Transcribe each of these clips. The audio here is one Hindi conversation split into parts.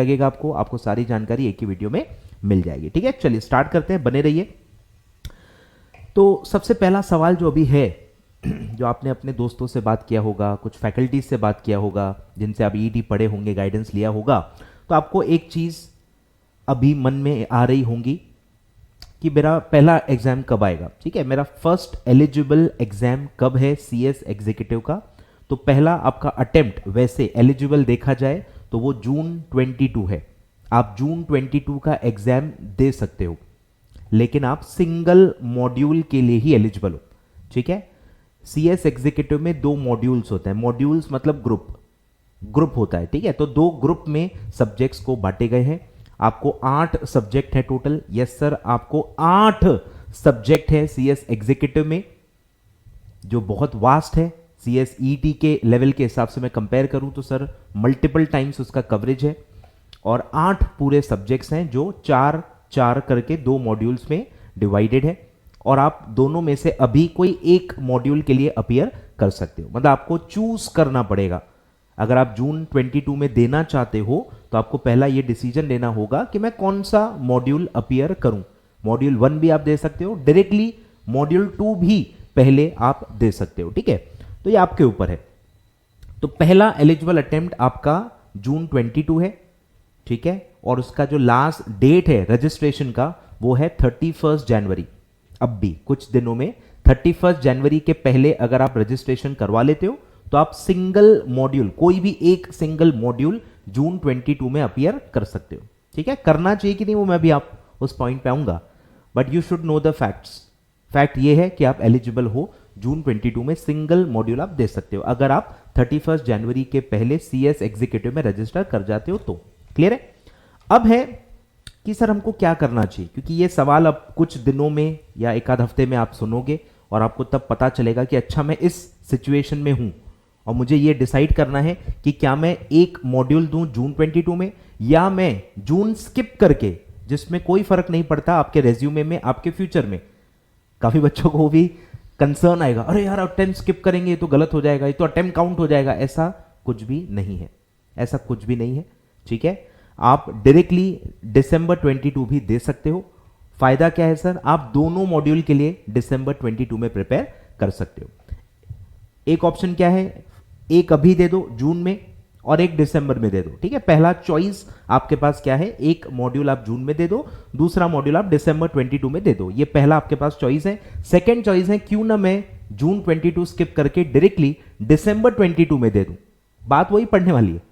लगेगा आपको सारी जानकारी एक ही वीडियो में मिल जाएगी। ठीक है, चलिए स्टार्ट करते हैं, बने रहिए। तो सबसे पहला सवाल जो अभी है, जो आपने अपने दोस्तों से बात किया होगा, कुछ फैकल्टीज से बात किया होगा, जिनसे आप ईडी पढ़े होंगे, गाइडेंस लिया होगा, तो आपको एक चीज़ अभी मन में आ रही होंगी कि मेरा पहला एग्जाम कब आएगा। ठीक है, मेरा फर्स्ट एलिजिबल एग्जाम कब है सीएस एग्जीक्यूटिव का। तो पहला आपका अटेम्प्ट वैसे एलिजिबल देखा जाए तो वो जून 22 है। आप जून 22 का एग्जाम दे सकते हो, लेकिन आप सिंगल मॉड्यूल के लिए ही एलिजिबल हो। ठीक है, सीएस एग्जीक्यूटिव में 2 मॉड्यूल्स होते हैं। मॉड्यूल्स मतलब ग्रुप होता है। ठीक है, तो 2 ग्रुप में सब्जेक्ट्स को बांटे गए हैं। आपको 8 सब्जेक्ट है टोटल। यस सर, आपको 8 सब्जेक्ट है सीएस एग्जीक्यूटिव में, जो बहुत वास्ट है। सीएस ईटी के लेवल के हिसाब से मैं कंपेयर करूं तो सर मल्टीपल टाइम्स उसका कवरेज है। और 8 पूरे सब्जेक्ट्स हैं जो 4 करके 2 मॉड्यूल्स में डिवाइडेड है। और आप दोनों में से अभी कोई एक मॉड्यूल के लिए अपीयर कर सकते हो, मतलब आपको चूज करना पड़ेगा। अगर आप जून 22 में देना चाहते हो तो आपको पहला ये डिसीजन लेना होगा कि मैं कौन सा मॉड्यूल अपीयर करूं। मॉड्यूल 1 भी आप दे सकते हो, डायरेक्टली मॉड्यूल 2 भी पहले आप दे सकते हो। ठीक है, तो ये आपके ऊपर है। तो पहला एलिजिबल अटेम्प्ट आपका जून 22 है। ठीक है, और उसका जो लास्ट डेट है रजिस्ट्रेशन का वो है 31 जनवरी। अब भी कुछ दिनों में 31 जनवरी के पहले अगर आप रजिस्ट्रेशन करवा लेते हो तो आप सिंगल मॉड्यूल, कोई भी एक सिंगल मॉड्यूल जून 22 में अपीयर कर सकते हो। ठीक है, करना चाहिए कि नहीं वो मैं भी आप उस पॉइंट पे आऊंगा, but you should know the facts. Fact ये है कि आप एलिजिबल हो, जून 22 में सिंगल मॉड्यूल आप दे सकते हो अगर आप 31 जनवरी के पहले सीएस एग्जीक्यूटिव में रजिस्टर कर जाते हो तो। क्लियर है? अब है कि सर हमको क्या करना चाहिए, क्योंकि ये सवाल अब कुछ दिनों में या एक आध हफ्ते में आप सुनोगे और आपको तब पता चलेगा कि अच्छा मैं इस सिचुएशन में हूं और मुझे ये डिसाइड करना है कि क्या मैं एक मॉड्यूल दूं जून 22 में या मैं जून स्किप करके, जिसमें कोई फर्क नहीं पड़ता आपके रेज्यूमे में, आपके फ्यूचर में। काफी बच्चों को भी कंसर्न आएगा, अरे यार अटेम्प्ट स्किप करेंगे तो गलत हो जाएगा, ये तो अटेम्प्ट काउंट हो जाएगा। ऐसा कुछ भी नहीं है, ऐसा कुछ भी नहीं है। ठीक है, आप डायरेक्टली दिसंबर 22 भी दे सकते हो। फायदा क्या है सर, आप दोनों मॉड्यूल के लिए दिसंबर 22 में प्रिपेयर कर सकते हो। एक ऑप्शन क्या है, एक अभी दे दो जून में और एक दिसंबर में दे दो। ठीक है, पहला चॉइस आपके पास क्या है, एक मॉड्यूल आप जून में दे दो, दूसरा मॉड्यूल आप दिसंबर 22 में दे दो। ये पहला आपके पास चॉइस है। सेकंड चॉइस है, क्यों ना मैं जून 22 स्किप करके डायरेक्टली दिसंबर 22 में दे दूं। बात वही पढ़ने वाली है,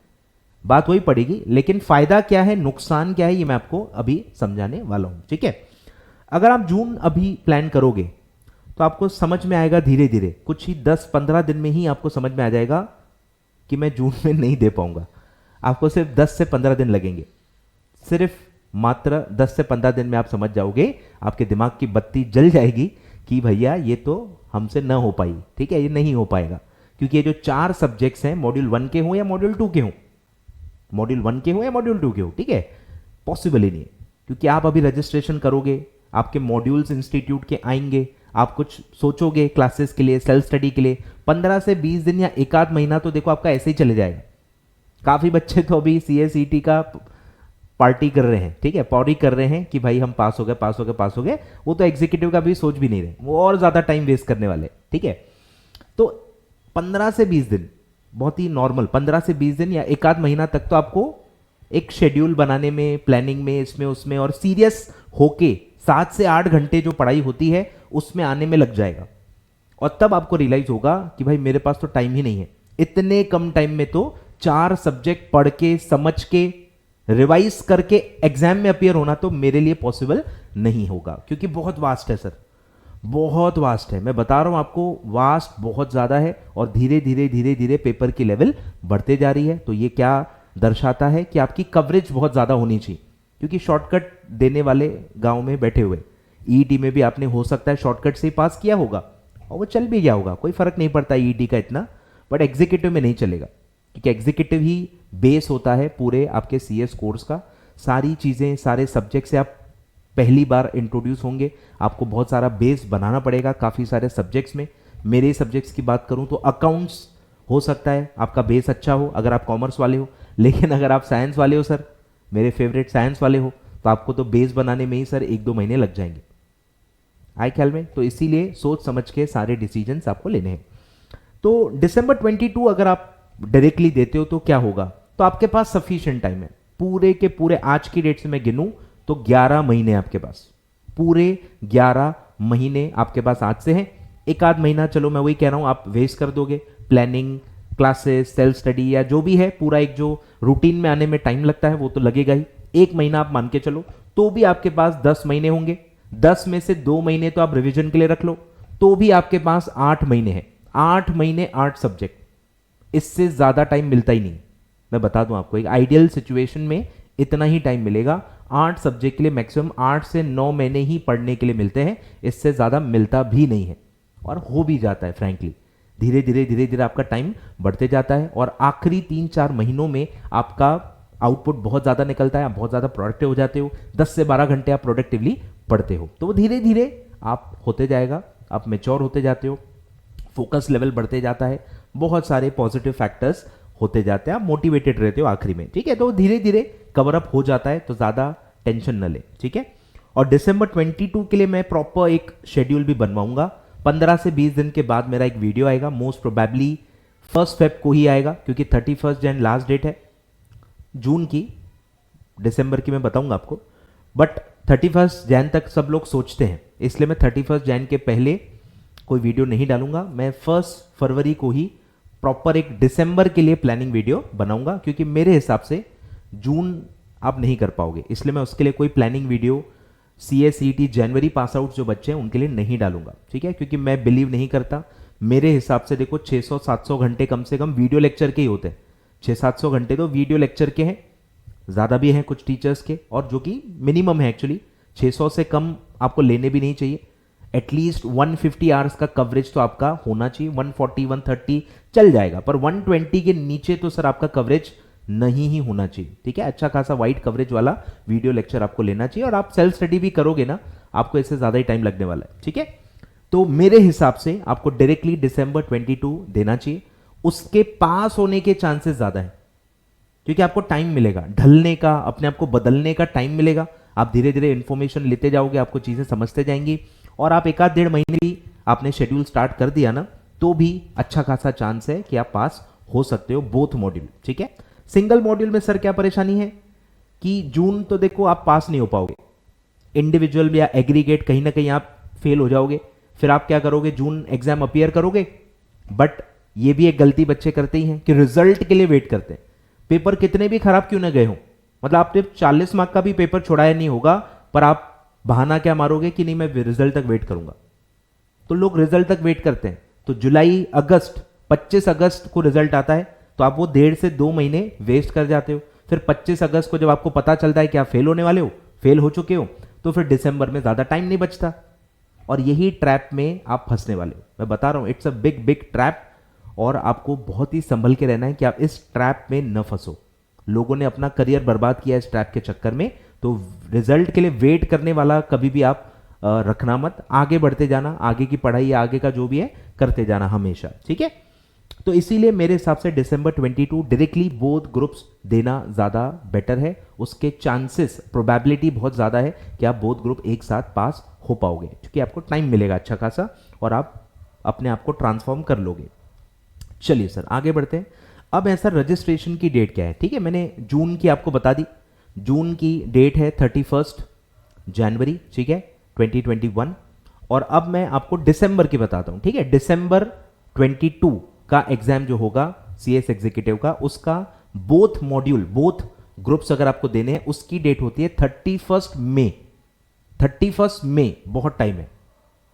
बात वही पड़ेगी, लेकिन फायदा क्या है, नुकसान क्या है, ये मैं आपको अभी समझाने वाला हूं। ठीक है, अगर आप जून अभी प्लान करोगे तो आपको समझ में आएगा धीरे धीरे, कुछ ही 10-15 दिन में ही आपको समझ में आ जाएगा कि मैं जून में नहीं दे पाऊंगा। आपको सिर्फ 10 से 15 दिन लगेंगे, सिर्फ मात्र 10 से 15 दिन में आप समझ जाओगे, आपके दिमाग की बत्ती जल जाएगी कि भैया ये तो हमसे न हो पाई। ठीक है, ये नहीं हो पाएगा, क्योंकि ये जो 4 सब्जेक्ट्स हैं, मॉड्यूल 1 के हों या मॉड्यूल 2 के हों, मॉड्यूल 1 के हो या मॉड्यूल 2 के हो, ठीक है, पॉसिबल ही नहीं है। क्योंकि आप अभी रजिस्ट्रेशन करोगे, आपके मॉड्यूल्स इंस्टीट्यूट के आएंगे, आप कुछ सोचोगे क्लासेस के लिए, सेल्फ स्टडी के लिए, 15 से 20 दिन या एक आध महीना तो देखो आपका ऐसे ही चले जाएगा। काफी बच्चे तो अभी सीएसईटी का पार्टी कर रहे हैं, ठीक है, पौड़ी कर रहे हैं कि भाई हम पास हो गए, पास हो गए, पास हो गए। वो तो एग्जीक्यूटिव का भी सोच भी नहीं रहे, वो और ज्यादा टाइम वेस्ट करने वाले। ठीक है, तो 15 से 20 दिन बहुत ही नॉर्मल, 15 से 20 दिन या एक आध महीना तक तो आपको एक शेड्यूल बनाने में, प्लानिंग में, इसमें उसमें, और सीरियस होके 7 से 8 घंटे जो पढ़ाई होती है उसमें आने में लग जाएगा। और तब आपको रियलाइज होगा कि भाई मेरे पास तो टाइम ही नहीं है। इतने कम टाइम में तो 4 सब्जेक्ट पढ़ के, समझ के, रिवाइज करके एग्जाम में अपीयर होना तो मेरे लिए पॉसिबल नहीं होगा, क्योंकि बहुत वास्ट है सर, बहुत वास्ट है। मैं बता रहा हूं आपको, वास्ट बहुत ज्यादा है और धीरे धीरे धीरे धीरे पेपर की लेवल बढ़ते जा रही है। तो ये क्या दर्शाता है कि आपकी कवरेज बहुत ज्यादा होनी चाहिए, क्योंकि शॉर्टकट देने वाले गांव में बैठे हुए। ईईटी में भी आपने हो सकता है शॉर्टकट से ही पास किया होगा और वो चल भी गया होगा, कोई फर्क नहीं पड़ता ईईटी का इतना, बट एग्जीक्यूटिव में नहीं चलेगा, क्योंकि एग्जीक्यूटिव ही बेस होता है पूरे आपके सीएस कोर्स का। सारी चीजें, सारे सब्जेक्ट से आप पहली बार इंट्रोड्यूस होंगे, आपको बहुत सारा बेस बनाना पड़ेगा काफी सारे सब्जेक्ट्स में। मेरे सब्जेक्ट्स की बात करूं तो अकाउंट्स हो सकता है आपका बेस अच्छा हो अगर आप कॉमर्स वाले हो, लेकिन अगर आप साइंस वाले हो सर मेरे फेवरेट साइंस वाले हो तो आपको तो बेस बनाने में ही सर 1-2 महीने लग जाएंगे, आए ख्याल में। तो इसीलिए सोच समझ के सारे डिसीजंस आपको लेने हैं। तो दिसंबर 22 अगर आप डायरेक्टली देते हो तो क्या होगा, तो आपके पास सफिशिएंट टाइम है, पूरे के पूरे आज की डेट से मैं गिनूं तो 11 महीने आपके पास, पूरे 11 महीने आपके पास आज से हैं। एक आध महीना चलो मैं वही कह रहा हूं आप वेस्ट कर दोगे, प्लानिंग, क्लासेस, सेल्फ स्टडी या जो भी है, पूरा एक जो रूटीन में आने में टाइम लगता है वो तो लगेगा ही। एक महीना आप मान के चलो तो भी आपके पास 10 महीने होंगे, 10 में से 2 महीने तो आप रिवीजन के लिए रख लो, तो भी आपके पास 8 महीने हैं। 8 महीने 8 सब्जेक्ट, इससे ज्यादा टाइम मिलता ही नहीं। मैं बता दूं आपको, एक आइडियल सिचुएशन में इतना ही टाइम मिलेगा। 8 सब्जेक्ट के लिए मैक्सिमम 8 से 9 महीने ही पढ़ने के लिए मिलते हैं, इससे ज्यादा मिलता भी नहीं है और हो भी जाता है फ्रैंकली। धीरे धीरे आपका टाइम बढ़ते जाता है और आखिरी 3-4 महीनों में आपका आउटपुट बहुत ज़्यादा निकलता है, आप बहुत ज़्यादा प्रोडक्टिव हो जाते हो, 10 से 12 घंटे आप प्रोडक्टिवली पढ़ते हो। तो वो धीरे धीरे आप होते जाएगा, आप मेच्योर होते जाते हो, फोकस लेवल बढ़ते जाता है, बहुत सारे पॉजिटिव फैक्टर्स होते जाते हैं, आप मोटिवेटेड रहते हो आखिरी में, ठीक है। तो धीरे धीरे कवर अप हो जाता है, तो ज़्यादा टेंशन न ले, ठीक है। और दिसंबर 22 के लिए मैं प्रॉपर एक शेड्यूल भी बनवाऊंगा। 15 से 20 दिन के बाद मेरा एक वीडियो आएगा, मोस्ट प्रोबेबली 1 फेब को ही आएगा, क्योंकि 31 जन लास्ट डेट है जून की, दिसंबर की मैं बताऊंगा आपको, बट 31 जैन तक सब लोग सोचते हैं, इसलिए मैं 31 जैन के पहले कोई वीडियो नहीं डालूंगा। मैं 1 फरवरी को ही प्रॉपर एक दिसंबर के लिए प्लानिंग वीडियो बनाऊंगा, क्योंकि मेरे हिसाब से जून आप नहीं कर पाओगे, इसलिए मैं उसके लिए कोई प्लानिंग वीडियो CA-CET जनवरी पास आउट जो बच्चे हैं उनके लिए नहीं डालूंगा, ठीक है। क्योंकि मैं बिलीव नहीं करता, मेरे हिसाब से देखो 600-700 घंटे कम से कम वीडियो लेक्चर के ही होते हैं, 600-700 घंटे तो वीडियो लेक्चर के हैं, ज़्यादा भी हैं कुछ टीचर्स के, और जो कि मिनिमम है एक्चुअली, 600 से कम आपको लेने भी नहीं चाहिए। एटलीस्ट 150 आवर्स का कवरेज तो आपका होना चाहिए, 140-130 चल जाएगा, पर 120 के नीचे तो सर आपका कवरेज नहीं ही होना चाहिए, ठीक है। अच्छा खासा वाइड कवरेज वाला वीडियो लेक्चर आपको लेना चाहिए, और आप सेल्फ स्टडी भी करोगे ना, आपको इससे ज़्यादा ही टाइम लगने वाला है, ठीक है। तो मेरे हिसाब से आपको डायरेक्टली दिसंबर 22 देना चाहिए, उसके पास होने के चांसेस ज़्यादा है, क्योंकि आपको टाइम मिलेगा ढलने का, अपने आप को बदलने का टाइम मिलेगा, आप धीरे धीरे इंफॉर्मेशन लेते जाओगे, आपको चीज़ें समझते जाएंगी, और आप 1-1.5 महीने भी आपने शेड्यूल स्टार्ट कर दिया ना, तो भी अच्छा खासा चांस है कि आप पास हो सकते हो बोथ मॉड्यूल, ठीक है। सिंगल मॉड्यूल में सर क्या परेशानी है कि जून तो देखो आप पास नहीं हो पाओगे, इंडिविजुअल या एग्रीगेट कहीं ना कहीं आप फेल हो जाओगे, फिर आप क्या करोगे, जून एग्जाम अपीयर करोगे, बट ये भी एक गलती बच्चे करते ही हैं कि रिजल्ट के लिए वेट करते हैं, पेपर कितने भी खराब क्यों ना गए हो, मतलब आपने 40 मार्क का भी पेपर छोड़ाया नहीं होगा, पर आप बहाना क्या मारोगे कि नहीं मैं रिजल्ट तक वेट करूंगा, तो लोग रिजल्ट तक वेट करते हैं। तो जुलाई अगस्त 25 अगस्त को रिजल्ट आता है, तो आप वो 1.5 से 2 महीने वेस्ट कर जाते हो। फिर 25 अगस्त को जब आपको पता चलता है कि आप फेल होने वाले हो, फेल हो चुके हो, तो फिर दिसंबर में ज़्यादा टाइम नहीं बचता, और यही ट्रैप में आप फंसने वाले हो। मैं बता रहा हूँ, it's a big big trap, और आपको बहुत ही संभल के रहना है कि आप इस ट्रैप में न फंसो। लोगों ने अपना करियर बर्बाद किया इस ट्रैप के चक्कर में, तो रिजल्ट के लिए वेट करने वाला कभी भी आप रखना मत, आगे बढ़ते जाना, आगे की पढ़ाई या आगे का जो भी है करते जाना हमेशा, ठीक है। तो इसीलिए मेरे हिसाब से दिसंबर 22 डायरेक्टली बोथ ग्रुप्स देना ज़्यादा बेटर है, उसके चांसेस, प्रोबेबिलिटी बहुत ज़्यादा है कि आप बोथ ग्रुप एक साथ पास हो पाओगे, क्योंकि आपको टाइम मिलेगा अच्छा खासा, और आप अपने आप को ट्रांसफॉर्म कर लोगे। चलिए सर आगे बढ़ते हैं। अब ऐसा रजिस्ट्रेशन की डेट क्या है, ठीक है, मैंने जून की आपको बता दी, जून की डेट है 31 जनवरी, ठीक है, 2021। और अब मैं आपको दिसंबर की बताता हूं, ठीक है। दिसंबर 22 का एग्जाम जो होगा CS एग्जीक्यूटिव का, उसका बोथ मॉड्यूल, बोथ ग्रुप्स अगर आपको देने हैं, उसकी डेट होती है 31 मई। 31 मई, बहुत टाइम है,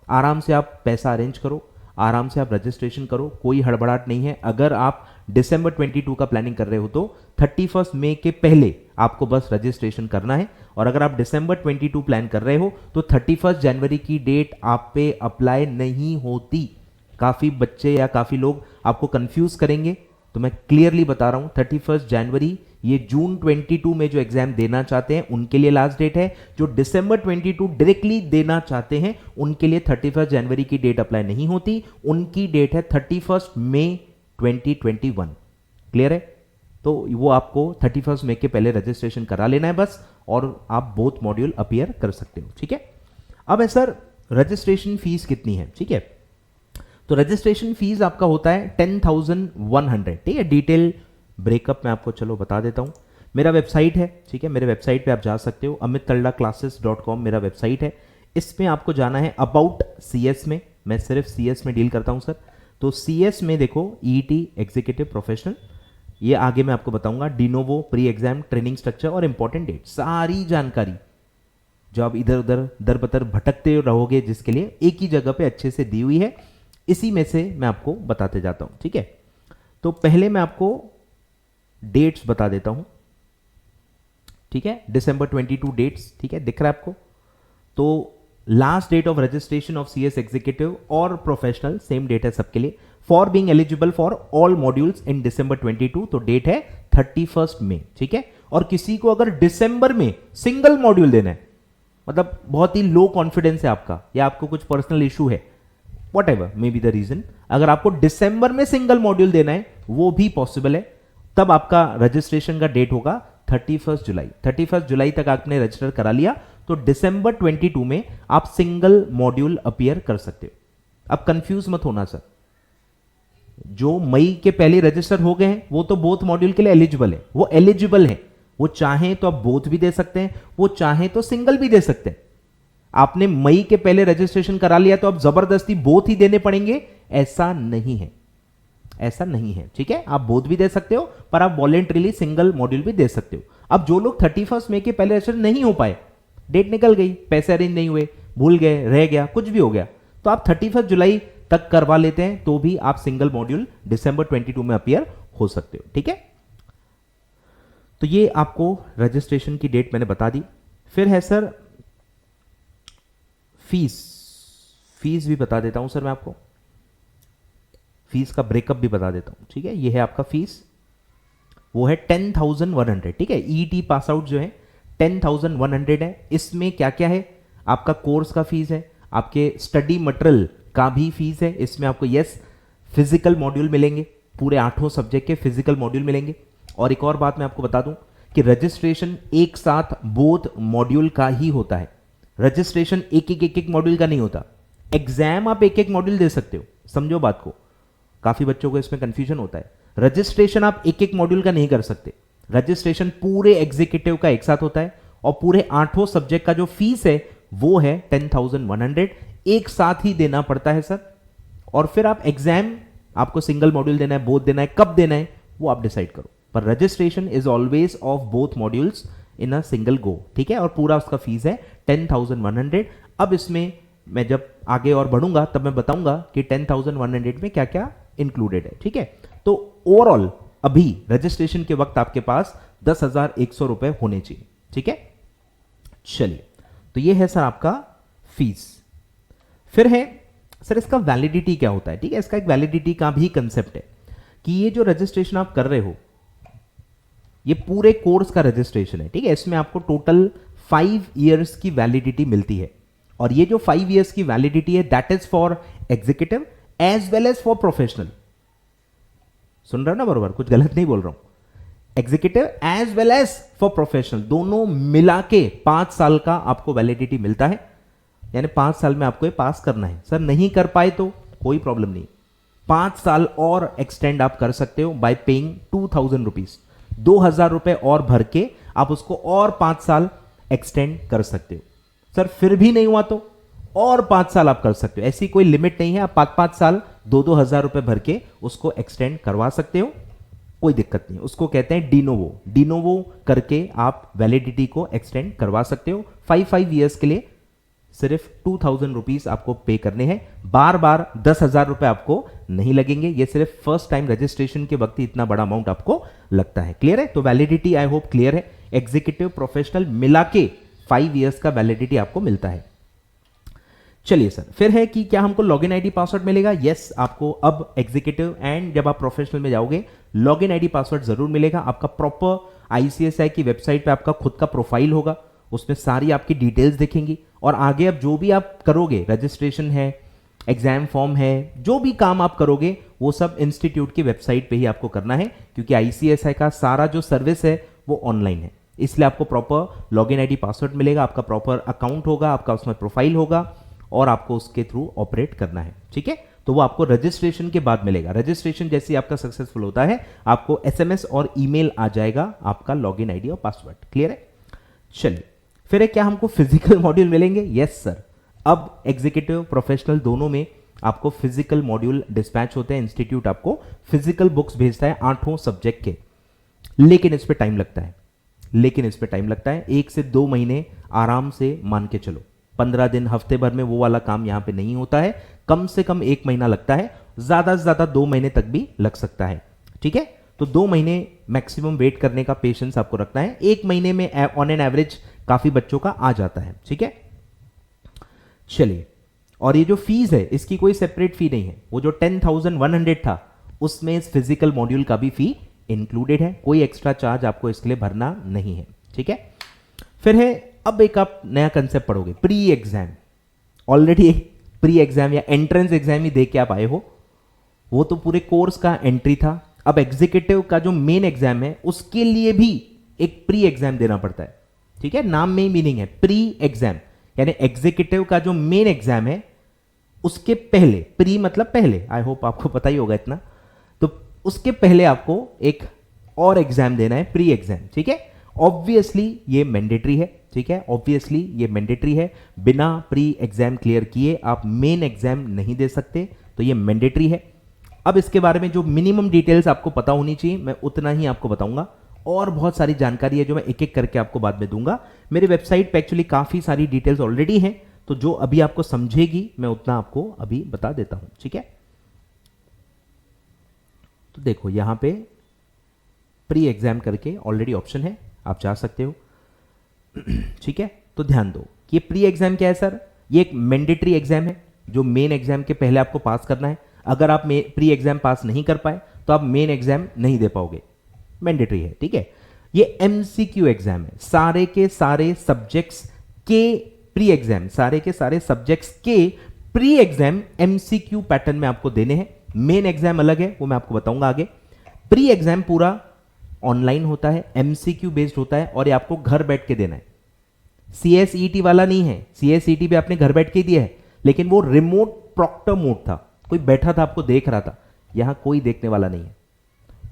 आराम से आप पैसा अरेंज करो, आराम से आप रजिस्ट्रेशन करो, कोई हड़बड़ाहट नहीं है। अगर आप दिसंबर 22 का प्लानिंग कर रहे हो तो 31 मई के पहले आपको बस रजिस्ट्रेशन करना है, और अगर आप दिसंबर 22 प्लान कर रहे हो तो 31 जनवरी की डेट आप पे अप्लाई नहीं होती। काफ़ी बच्चे या काफ़ी लोग आपको कंफ्यूज करेंगे, तो मैं क्लियरली बता रहा हूं 31 जनवरी, ये जून 22 में जो एग्जाम देना चाहते हैं उनके लिए लास्ट डेट है। जो दिसंबर 22 डायरेक्टली देना चाहते हैं उनके लिए 31 जनवरी की डेट अप्लाई नहीं होती, उनकी डेट है 31 मई 2021। क्लियर है? तो वो आपको 31 मई के पहले रजिस्ट्रेशन करा लेना है बस, और आप बोथ मॉड्यूल अपीयर कर सकते हो। ठीक है, अब है सर रजिस्ट्रेशन फीस कितनी है। ठीक है, तो रजिस्ट्रेशन फीस आपका होता है 10,100। ठीक है, डिटेल ब्रेकअप मैं आपको चलो बता देता हूँ। मेरा वेबसाइट है, ठीक है, मेरे वेबसाइट पे आप जा सकते हो, amittalaclasses.com मेरा वेबसाइट है। इसमें आपको जाना है अबाउट CS में, मैं सिर्फ CS में डील करता हूँ सर। तो CS में देखो EET एग्जीक्यूटिव प्रोफेशनल, ये आगे मैं आपको बताऊंगा, de novo pre exam training structure और इंपॉर्टेंट डेट, सारी जानकारी जो आप इधर उधर दर बतर भटकते रहोगे जिसके लिए एक ही जगह पे अच्छे से दी हुई है, इसी में से मैं आपको बताते जाता हूं। ठीक है, तो पहले मैं आपको डेट्स बता देता हूं। ठीक है, December 22 डेट्स, ठीक है, दिख रहा है आपको। तो last date of registration of CS executive और प्रोफेशनल सेम डेट है सबके लिए, for being eligible for all modules in December 22, तो डेट है 31 मई। ठीक है, और किसी को अगर दिसंबर में सिंगल मॉड्यूल देना है, मतलब बहुत ही लो कॉन्फिडेंस है आपका, या आपको कुछ पर्सनल इशू है, whatever may be the reason, अगर आपको दिसंबर में सिंगल मॉड्यूल देना है वो भी पॉसिबल है। तब आपका रजिस्ट्रेशन का डेट होगा 31 जुलाई। 31 जुलाई तक आपने रजिस्टर करा लिया तो December 22 में आप सिंगल मॉड्यूल अपीयर कर सकते हो। अब कंफ्यूज मत होना सर, जो मई के पहले रजिस्टर हो गए हैं वो तो बोथ मॉड्यूल के लिए एलिजिबल है, वो एलिजिबल है, वो चाहें तो आप बोथ भी दे सकते हैं, वो चाहें तो सिंगल भी दे सकते हैं। आपने मई के पहले रजिस्ट्रेशन करा लिया तो आप जबरदस्ती बोथ ही देने पड़ेंगे, ऐसा नहीं है, ऐसा नहीं है। ठीक है, आप बोथ भी दे सकते हो, पर आप वॉलेंटरीली सिंगल मॉड्यूल भी दे सकते हो। अब जो लोग 31 मई के पहले रजिस्टर नहीं हो पाए, डेट निकल गई, पैसे अरेंज नहीं हुए, भूल गए, रह गया, कुछ भी हो गया, तो आप 31 जुलाई तक करवा लेते हैं तो भी आप सिंगल मॉड्यूल December 22 में अपीयर हो सकते हो। ठीक है, तो ये आपको रजिस्ट्रेशन की डेट मैंने बता दी। फिर है सर फीस भी बता देता हूं सर मैं आपको, फीस का ब्रेकअप भी बता देता हूं। ठीक है, ये है आपका फीस, वो है 10,100। ठीक है, EET पास आउट जो है 10,100 है। इसमें क्या क्या है, आपका कोर्स का फीस है, आपके स्टडी मटेरियल का भी फीस है, इसमें आपको फिजिकल मॉड्यूल मिलेंगे, पूरे 8 सब्जेक्ट के फिजिकल मॉड्यूल मिलेंगे। और एक और बात मैं आपको बता दूं कि रजिस्ट्रेशन एक साथ बोथ मॉड्यूल का ही होता है, रजिस्ट्रेशन एक एक मॉड्यूल का नहीं होता। एग्जाम आप एक मॉड्यूल दे सकते हो, समझो बात को, काफी बच्चों को इसमें कंफ्यूजन होता है। रजिस्ट्रेशन आप एक मॉड्यूल का नहीं कर सकते, रजिस्ट्रेशन पूरे एग्जीक्यूटिव का एक साथ होता है, और पूरे 8 सब्जेक्ट का जो फीस है वो है 10,100, एक साथ ही देना पड़ता है सर। और फिर आप एग्जाम, आपको सिंगल मॉड्यूल देना है, बोथ देना है, कब देना है वो आप डिसाइड करो, पर registration is always of both modules in a single go. ठीक है, और पूरा उसका फीस है 10,100। अब इसमें मैं जब आगे और बढ़ूंगा तब मैं बताऊंगा कि 10,100 में क्या क्या इंक्लूडेड है। ठीक है, तो ओवरऑल अभी रजिस्ट्रेशन के वक्त आपके पास 10,100 रुपए होने चाहिए। ठीक है, चलिए, तो ये है सर आपका फीस। फिर है सर इसका वैलिडिटी क्या होता है। ठीक है, इसका एक वैलिडिटी का भी कंसेप्ट है कि ये जो रजिस्ट्रेशन आप कर रहे हो ये पूरे कोर्स का रजिस्ट्रेशन है। ठीक है, इसमें आपको टोटल 5 इयर्स की वैलिडिटी मिलती है, और ये जो 5 इयर्स की वैलिडिटी है that is for executive as well as for professional. सुन रहे हो ना बरोबर, कुछ गलत नहीं बोल रहा हूं। Executive as well as for professional, दोनों मिला के 5 साल का आपको वैलिडिटी मिलता है, यानी 5 साल में आपको ये पास करना है। सर नहीं कर पाए तो कोई प्रॉब्लम नहीं, 5 साल और एक्सटेंड आप कर सकते हो बाय पेइंग 2,000 रुपीज, 2,000 रुपए और भर के आप उसको और 5 साल एक्सटेंड कर सकते हो। सर फिर भी नहीं हुआ तो और 5 साल आप कर सकते हो, ऐसी कोई लिमिट नहीं है, आप 5-5 साल 2,000 रुपए भर के उसको एक्सटेंड करवा सकते हो, कोई दिक्कत नहीं। उसको कहते हैं डिनोवो, डिनोवो करके आप वैलिडिटी को एक्सटेंड करवा सकते हो। 5 ईयर्स के लिए सिर्फ 2,000 रुपीज आपको पे करने हैं, बार बार 10,000 रुपए आपको नहीं लगेंगे, ये सिर्फ फर्स्ट टाइम रजिस्ट्रेशन के वक्त ही इतना बड़ा अमाउंट आपको लगता है। क्लियर है, तो वैलिडिटी आई होप क्लियर है। एग्जीक्यूटिव प्रोफेशनल मिला के 5 इयर्स का वैलिडिटी आपको मिलता है। चलिए सर, फिर है कि क्या हमको लॉगिन आईडी पासवर्ड मिलेगा। यस, आपको अब एग्जीक्यूटिव एंड जब आप प्रोफेशनल में जाओगे लॉगिन आईडी पासवर्ड जरूर मिलेगा। आपका प्रॉपर ICSI की वेबसाइट पे आपका खुद का प्रोफाइल होगा, उसमें सारी आपकी डिटेल्स दिखेंगी, और आगे अब जो भी आप करोगे, रजिस्ट्रेशन है, एग्जाम फॉर्म है, जो भी काम आप करोगे वो सब इंस्टीट्यूट की वेबसाइट पे ही आपको करना है, क्योंकि आईसीएसआई का सारा जो सर्विस है वो ऑनलाइन है। इसलिए आपको प्रॉपर लॉगिन आईडी पासवर्ड मिलेगा, आपका प्रॉपर अकाउंट होगा, आपका उसमें प्रोफाइल होगा और आपको उसके थ्रू ऑपरेट करना है। ठीक है, तो वो आपको रजिस्ट्रेशन के बाद मिलेगा। रजिस्ट्रेशन जैसे ही आपका सक्सेसफुल होता है आपको एसएमएस और ईमेल आ जाएगा आपका लॉगिन आईडी और पासवर्ड। क्लियर है? चलिए, फिर है क्या हमको फिजिकल मॉड्यूल मिलेंगे? Yes sir. अब एग्जीक्यूटिव प्रोफेशनल दोनों में आपको फिजिकल मॉड्यूल डिस्पैच होते हैं। इंस्टीट्यूट आपको फिजिकल बुक्स भेजता है 8 सब्जेक्ट के, लेकिन इस पे टाइम लगता है। 1 से 2 महीने आराम से मान के चलो। 15 दिन, हफ्ते भर में वो वाला काम यहां पे नहीं होता है। कम से कम 1 महीना लगता है, ज्यादा से ज्यादा 2 महीने तक भी लग सकता है। ठीक है, तो 2 महीने मैक्सिमम वेट करने का पेशेंस आपको रखना है। 1 महीने में ऑन एन एवरेज काफी बच्चों का आ जाता है। ठीक है, चलिए, और ये जो फीस है इसकी कोई सेपरेट फी नहीं है। वो जो 10,100 था उसमें इस फिजिकल मॉड्यूल का भी फी इंक्लूडेड है। कोई एक्स्ट्रा चार्ज आपको इसके लिए भरना नहीं है। ठीक है, फिर है अब एक आप नया कंसेप्ट पढ़ोगे, pre exam. Already pre exam या एंट्रेंस एग्जाम ही दे के आप आए हो, वो तो पूरे कोर्स का एंट्री था। अब एग्जीक्यूटिव का जो मेन एग्जाम है उसके लिए भी एक प्री एग्जाम देना पड़ता है। ठीक है, नाम में ही मीनिंग है प्री एग्जाम, यानी एग्जीक्यूटिव का जो मेन एग्जाम है उसके पहले, प्री मतलब पहले, आई होप आपको पता ही होगा इतना, तो उसके पहले आपको एक और एग्जाम देना है, प्री एग्जाम। ठीक है, ऑब्वियसली ये मैंडेटरी है। ठीक है, ऑब्वियसली ये मैंडेटरी है। बिना प्री एग्जाम क्लियर किए आप मेन एग्जाम नहीं दे सकते, तो ये मैंडेटरी है। अब इसके बारे में जो मिनिमम डिटेल्स आपको पता होनी चाहिए मैं उतना ही आपको बताऊंगा, और बहुत सारी जानकारी है जो मैं एक एक करके आपको बाद में दूंगा। मेरे वेबसाइट पे एक्चुअली काफी सारी डिटेल्स ऑलरेडी हैं, तो जो अभी आपको समझेगी मैं उतना आपको अभी बता देता हूं। ठीक है, तो देखो यहां पे प्री एग्जाम करके ऑलरेडी ऑप्शन है, आप जा सकते हो। ठीक है, तो ध्यान दो कि प्री एग्जाम क्या है सर? ये एक मैंडेटरी एग्जाम है जो मेन एग्जाम के पहले आपको पास करना है। अगर आप प्री एग्जाम पास नहीं कर पाए तो आप मेन एग्जाम नहीं दे पाओगे, मैंडेटरी है। ठीक है, ये एमसीक्यू एग्जाम है, सारे के सारे सब्जेक्ट्स के प्री एग्जाम, सारे के सारे सब्जेक्ट्स के प्री एग्जाम एमसीक्यू पैटर्न में आपको देने हैं। मेन एग्जाम अलग है, वो मैं आपको बताऊंगा आगे। प्री एग्जाम पूरा ऑनलाइन होता है, एमसीक्यू बेस्ड होता है, और ये आपको घर बैठ के देना है। सीएसईटी वाला नहीं है। सीएसईटी भी आपने घर बैठ के दिया है, लेकिन वो रिमोट प्रॉक्टर मोड था, कोई बैठा था आपको देख रहा था। यहां कोई देखने वाला नहीं है,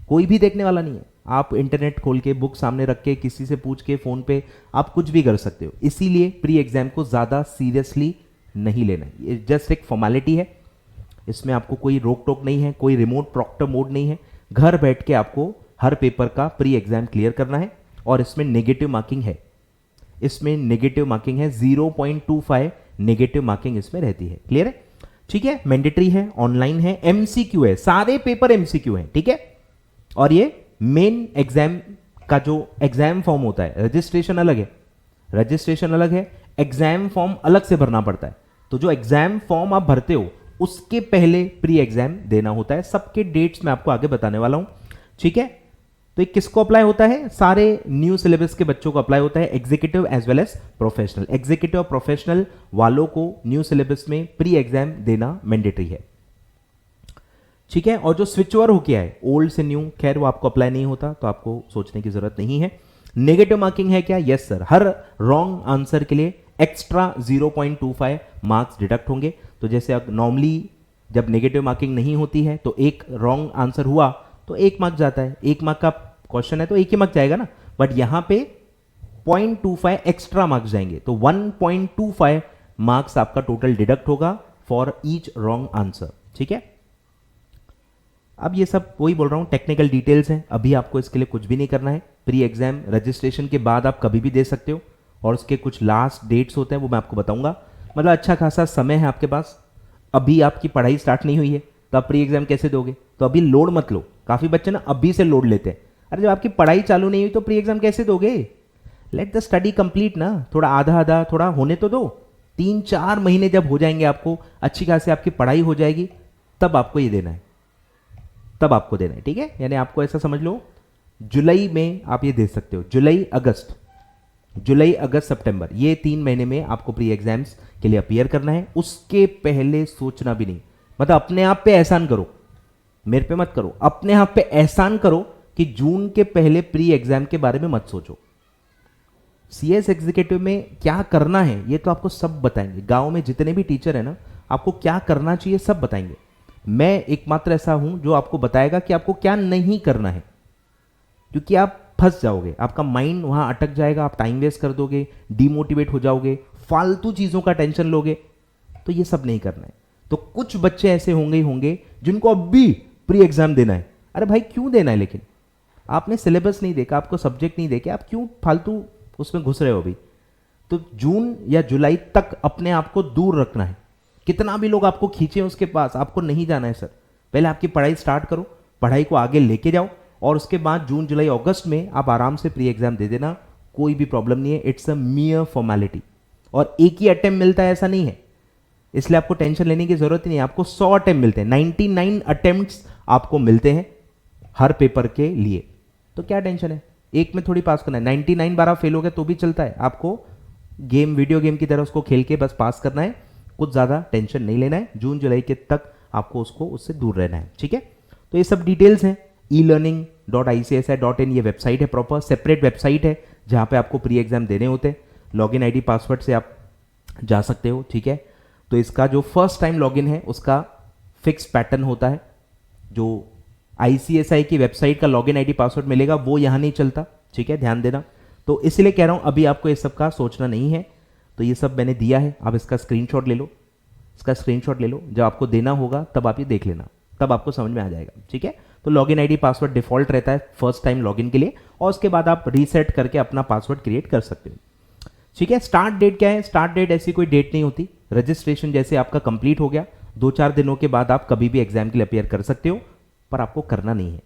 कोई भी देखने वाला नहीं है। आप इंटरनेट खोल के, बुक सामने रख के, किसी से पूछ के, फोन पे आप कुछ भी कर सकते हो। इसीलिए प्री एग्जाम को ज्यादा सीरियसली नहीं लेना है, ये जस्ट एक फॉर्मेलिटी है। इसमें आपको कोई रोक टोक नहीं है, कोई रिमोट प्रॉक्टर मोड नहीं है। घर बैठ के आपको हर पेपर का प्री एग्जाम क्लियर करना है, और इसमें नेगेटिव मार्किंग है। इसमें नेगेटिव मार्किंग है, 0.25 नेगेटिव मार्किंग इसमें रहती है। क्लियर है? ठीक है, मैंडेटरी है, ऑनलाइन है, एमसीक्यू है, सारे पेपर एमसीक्यू हैं। ठीक है, और ये मेन एग्जाम का जो एग्जाम फॉर्म होता है, रजिस्ट्रेशन अलग है, रजिस्ट्रेशन अलग है, एग्जाम फॉर्म अलग से भरना पड़ता है। तो जो एग्जाम फॉर्म आप भरते हो उसके पहले प्री एग्जाम देना होता है। सबके डेट्स मैं आपको आगे बताने वाला हूं। ठीक है, तो ये किसको अप्लाई होता है? सारे न्यू सिलेबस के बच्चों को अप्लाई होता है, executive as well as professional. Executive और प्रोफेशनल वालों को न्यू सिलेबस में प्री एग्जाम देना मैंडेटरी है। ठीक है, और जो स्विच ओवर हो गया है ओल्ड से न्यू, खैर वो आपको अप्लाई नहीं होता, तो आपको सोचने की जरूरत नहीं है। नेगेटिव मार्किंग है क्या? यस सर, हर रॉन्ग आंसर के लिए एक्स्ट्रा 0.25 मार्क्स डिडक्ट होंगे। तो जैसे अब नॉर्मली जब नेगेटिव मार्किंग नहीं होती है तो एक रॉन्ग आंसर हुआ तो 1 मार्क जाता है, 1 मार्क का क्वेश्चन है तो 1 ही मार्क जाएगा ना, बट यहां पे 0.25 एक्स्ट्रा मार्क्स जाएंगे, तो 1.25 मार्क्स आपका टोटल डिडक्ट होगा फॉर ईच रॉन्ग आंसर। ठीक है, अब ये सब वही बोल रहा हूं, टेक्निकल डिटेल्स हैं, अभी आपको इसके लिए कुछ भी नहीं करना है। प्री एग्जाम रजिस्ट्रेशन के बाद आप कभी भी दे सकते हो, और उसके कुछ लास्ट डेट्स होते हैं वो मैं आपको बताऊंगा। मतलब अच्छा खासा समय है आपके पास। अभी आपकी पढ़ाई स्टार्ट नहीं हुई है तो आप प्री एग्जाम कैसे दोगे? तो अभी लोड मत लो। काफी बच्चे ना अभी से लोड लेते हैं, अरे जब आपकी पढ़ाई चालू नहीं हुई तो प्री एग्जाम कैसे दोगे? लेट द स्टडी कंप्लीट ना, थोड़ा आधा आधा थोड़ा होने तो दो। 3-4 महीने जब हो जाएंगे, आपको अच्छी खासी आपकी पढ़ाई हो जाएगी, तब आपको ये देना है, तब आपको देना है। ठीक है, यानी आपको ऐसा समझ लो जुलाई में आप ये दे सकते हो, जुलाई अगस्त, जुलाई अगस्त सितंबर, ये 3 महीने में आपको प्री एग्जाम्स के लिए अपीयर करना है। उसके पहले सोचना भी नहीं, मतलब अपने आप पे एहसान करो, मेरे पे मत करो, अपने आप पे एहसान करो कि जून के पहले प्री एग्जाम के बारे में मत सोचो। सीएस एग्जीक्यूटिव में क्या करना है ये तो आपको सब बताएंगे, गांव में जितने भी टीचर है ना, आपको क्या करना चाहिए सब बताएंगे। मैं एकमात्र ऐसा हूं जो आपको बताएगा कि आपको क्या नहीं करना है, क्योंकि आप फंस जाओगे, आपका माइंड वहां अटक जाएगा, आप टाइम वेस्ट कर दोगे, डिमोटिवेट हो जाओगे, फालतू चीजों का टेंशन लोगे, तो ये सब नहीं करना है। तो कुछ बच्चे ऐसे होंगे ही होंगे जिनको अब भी प्री एग्जाम देना है। अरे भाई क्यों देना है, लेकिन आपने सिलेबस नहीं देखा, आपको सब्जेक्ट नहीं देखे, आप क्यों फालतू उसमें घुस रहे हो अभी। तो जून या जुलाई तक अपने आप को दूर रखना है। कितना भी लोग आपको खींचे उसके पास, आपको नहीं जाना है सर। पहले आपकी पढ़ाई स्टार्ट करो, पढ़ाई को आगे लेके जाओ, और उसके बाद जून जुलाई अगस्त में आप आराम से प्री एग्जाम दे देना, कोई भी प्रॉब्लम नहीं है। इट्स अ मियर फॉर्मेलिटी, और एक ही अटेम्प्ट मिलता है ऐसा नहीं है, इसलिए आपको टेंशन लेने की जरूरत ही नहीं है। आपको 100 अटेम्प्ट मिलते हैं, 99 अटेम्प्ट्स आपको मिलते हैं हर पेपर के लिए, तो क्या टेंशन है, एक में थोड़ी पास करना है। 99 बार आप फेल हो गए तो भी चलता है, आपको गेम, वीडियो गेम की तरह उसको खेल के बस पास करना है, कुछ ज़्यादा टेंशन नहीं लेना है। जून जुलाई के तक आपको उससे दूर रहना है, ठीक है। तो ये सब डिटेल्स हैं। elearning.icsi.in ये वेबसाइट है, प्रॉपर सेपरेट वेबसाइट है जहाँ पे आपको प्री एग्जाम देने होते हैं। लॉगिन आईडी पासवर्ड से आप जा सकते हो, ठीक है। तो इसका जो फर्स्ट टाइम लॉगिन है उसका फिक्स पैटर्न होता है, जो आईसीएसआई की वेबसाइट का लॉगिन आईडी पासवर्ड मिलेगा वो यहाँ नहीं चलता, ठीक है, ध्यान देना। तो इसलिए कह रहा हूँ अभी आपको ये सब का सोचना नहीं है। तो ये सब मैंने दिया है, आप इसका स्क्रीनशॉट ले लो, इसका स्क्रीनशॉट ले लो, जब आपको देना होगा तब आप ये देख लेना, तब आपको समझ में आ जाएगा, ठीक है। तो लॉगिन आईडी पासवर्ड डिफॉल्ट रहता है फर्स्ट टाइम लॉगिन के लिए, और उसके बाद आप रीसेट करके अपना पासवर्ड क्रिएट कर सकते हो, ठीक है। स्टार्ट डेट क्या है, स्टार्ट डेट ऐसी कोई डेट नहीं होती। रजिस्ट्रेशन जैसे आपका कंप्लीट हो गया, 2-4 दिनों के बाद आप कभी भी एग्जाम के लिए अपेयर कर सकते हो, पर आपको करना नहीं है,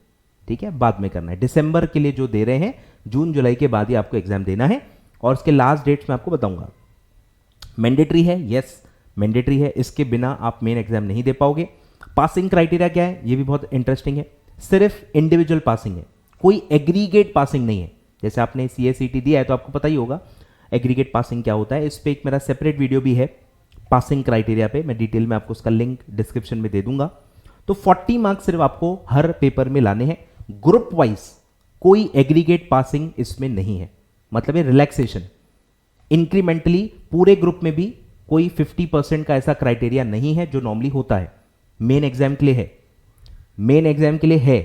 ठीक है, बाद में करना है। दिसंबर के लिए जो दे रहे हैं, जून जुलाई के बाद ही आपको एग्जाम देना है, और उसके लास्ट डेट्स मैं आपको बताऊंगा। मैंडेटरी है, यस मैंडेटरी है, इसके बिना आप मेन एग्जाम नहीं दे पाओगे। पासिंग क्राइटेरिया क्या है, ये भी बहुत इंटरेस्टिंग है, सिर्फ इंडिविजुअल पासिंग है, कोई एग्रीगेट पासिंग नहीं है। जैसे आपने CACT दिया है तो आपको पता ही होगा एग्रीगेट पासिंग क्या होता है। इस पे एक मेरा सेपरेट वीडियो भी है पासिंग क्राइटेरिया पे, मैं डिटेल में आपको उसका लिंक डिस्क्रिप्शन में दे दूंगा। तो 40 मार्क्स सिर्फ आपको हर पेपर में लाने हैं, ग्रुप वाइज कोई एग्रीगेट पासिंग इसमें नहीं है, मतलब ये रिलैक्सेशन। इंक्रीमेंटली पूरे ग्रुप में भी कोई 50% का ऐसा क्राइटेरिया नहीं है जो नॉर्मली होता है, मेन एग्जाम के लिए है, मेन एग्जाम के लिए है,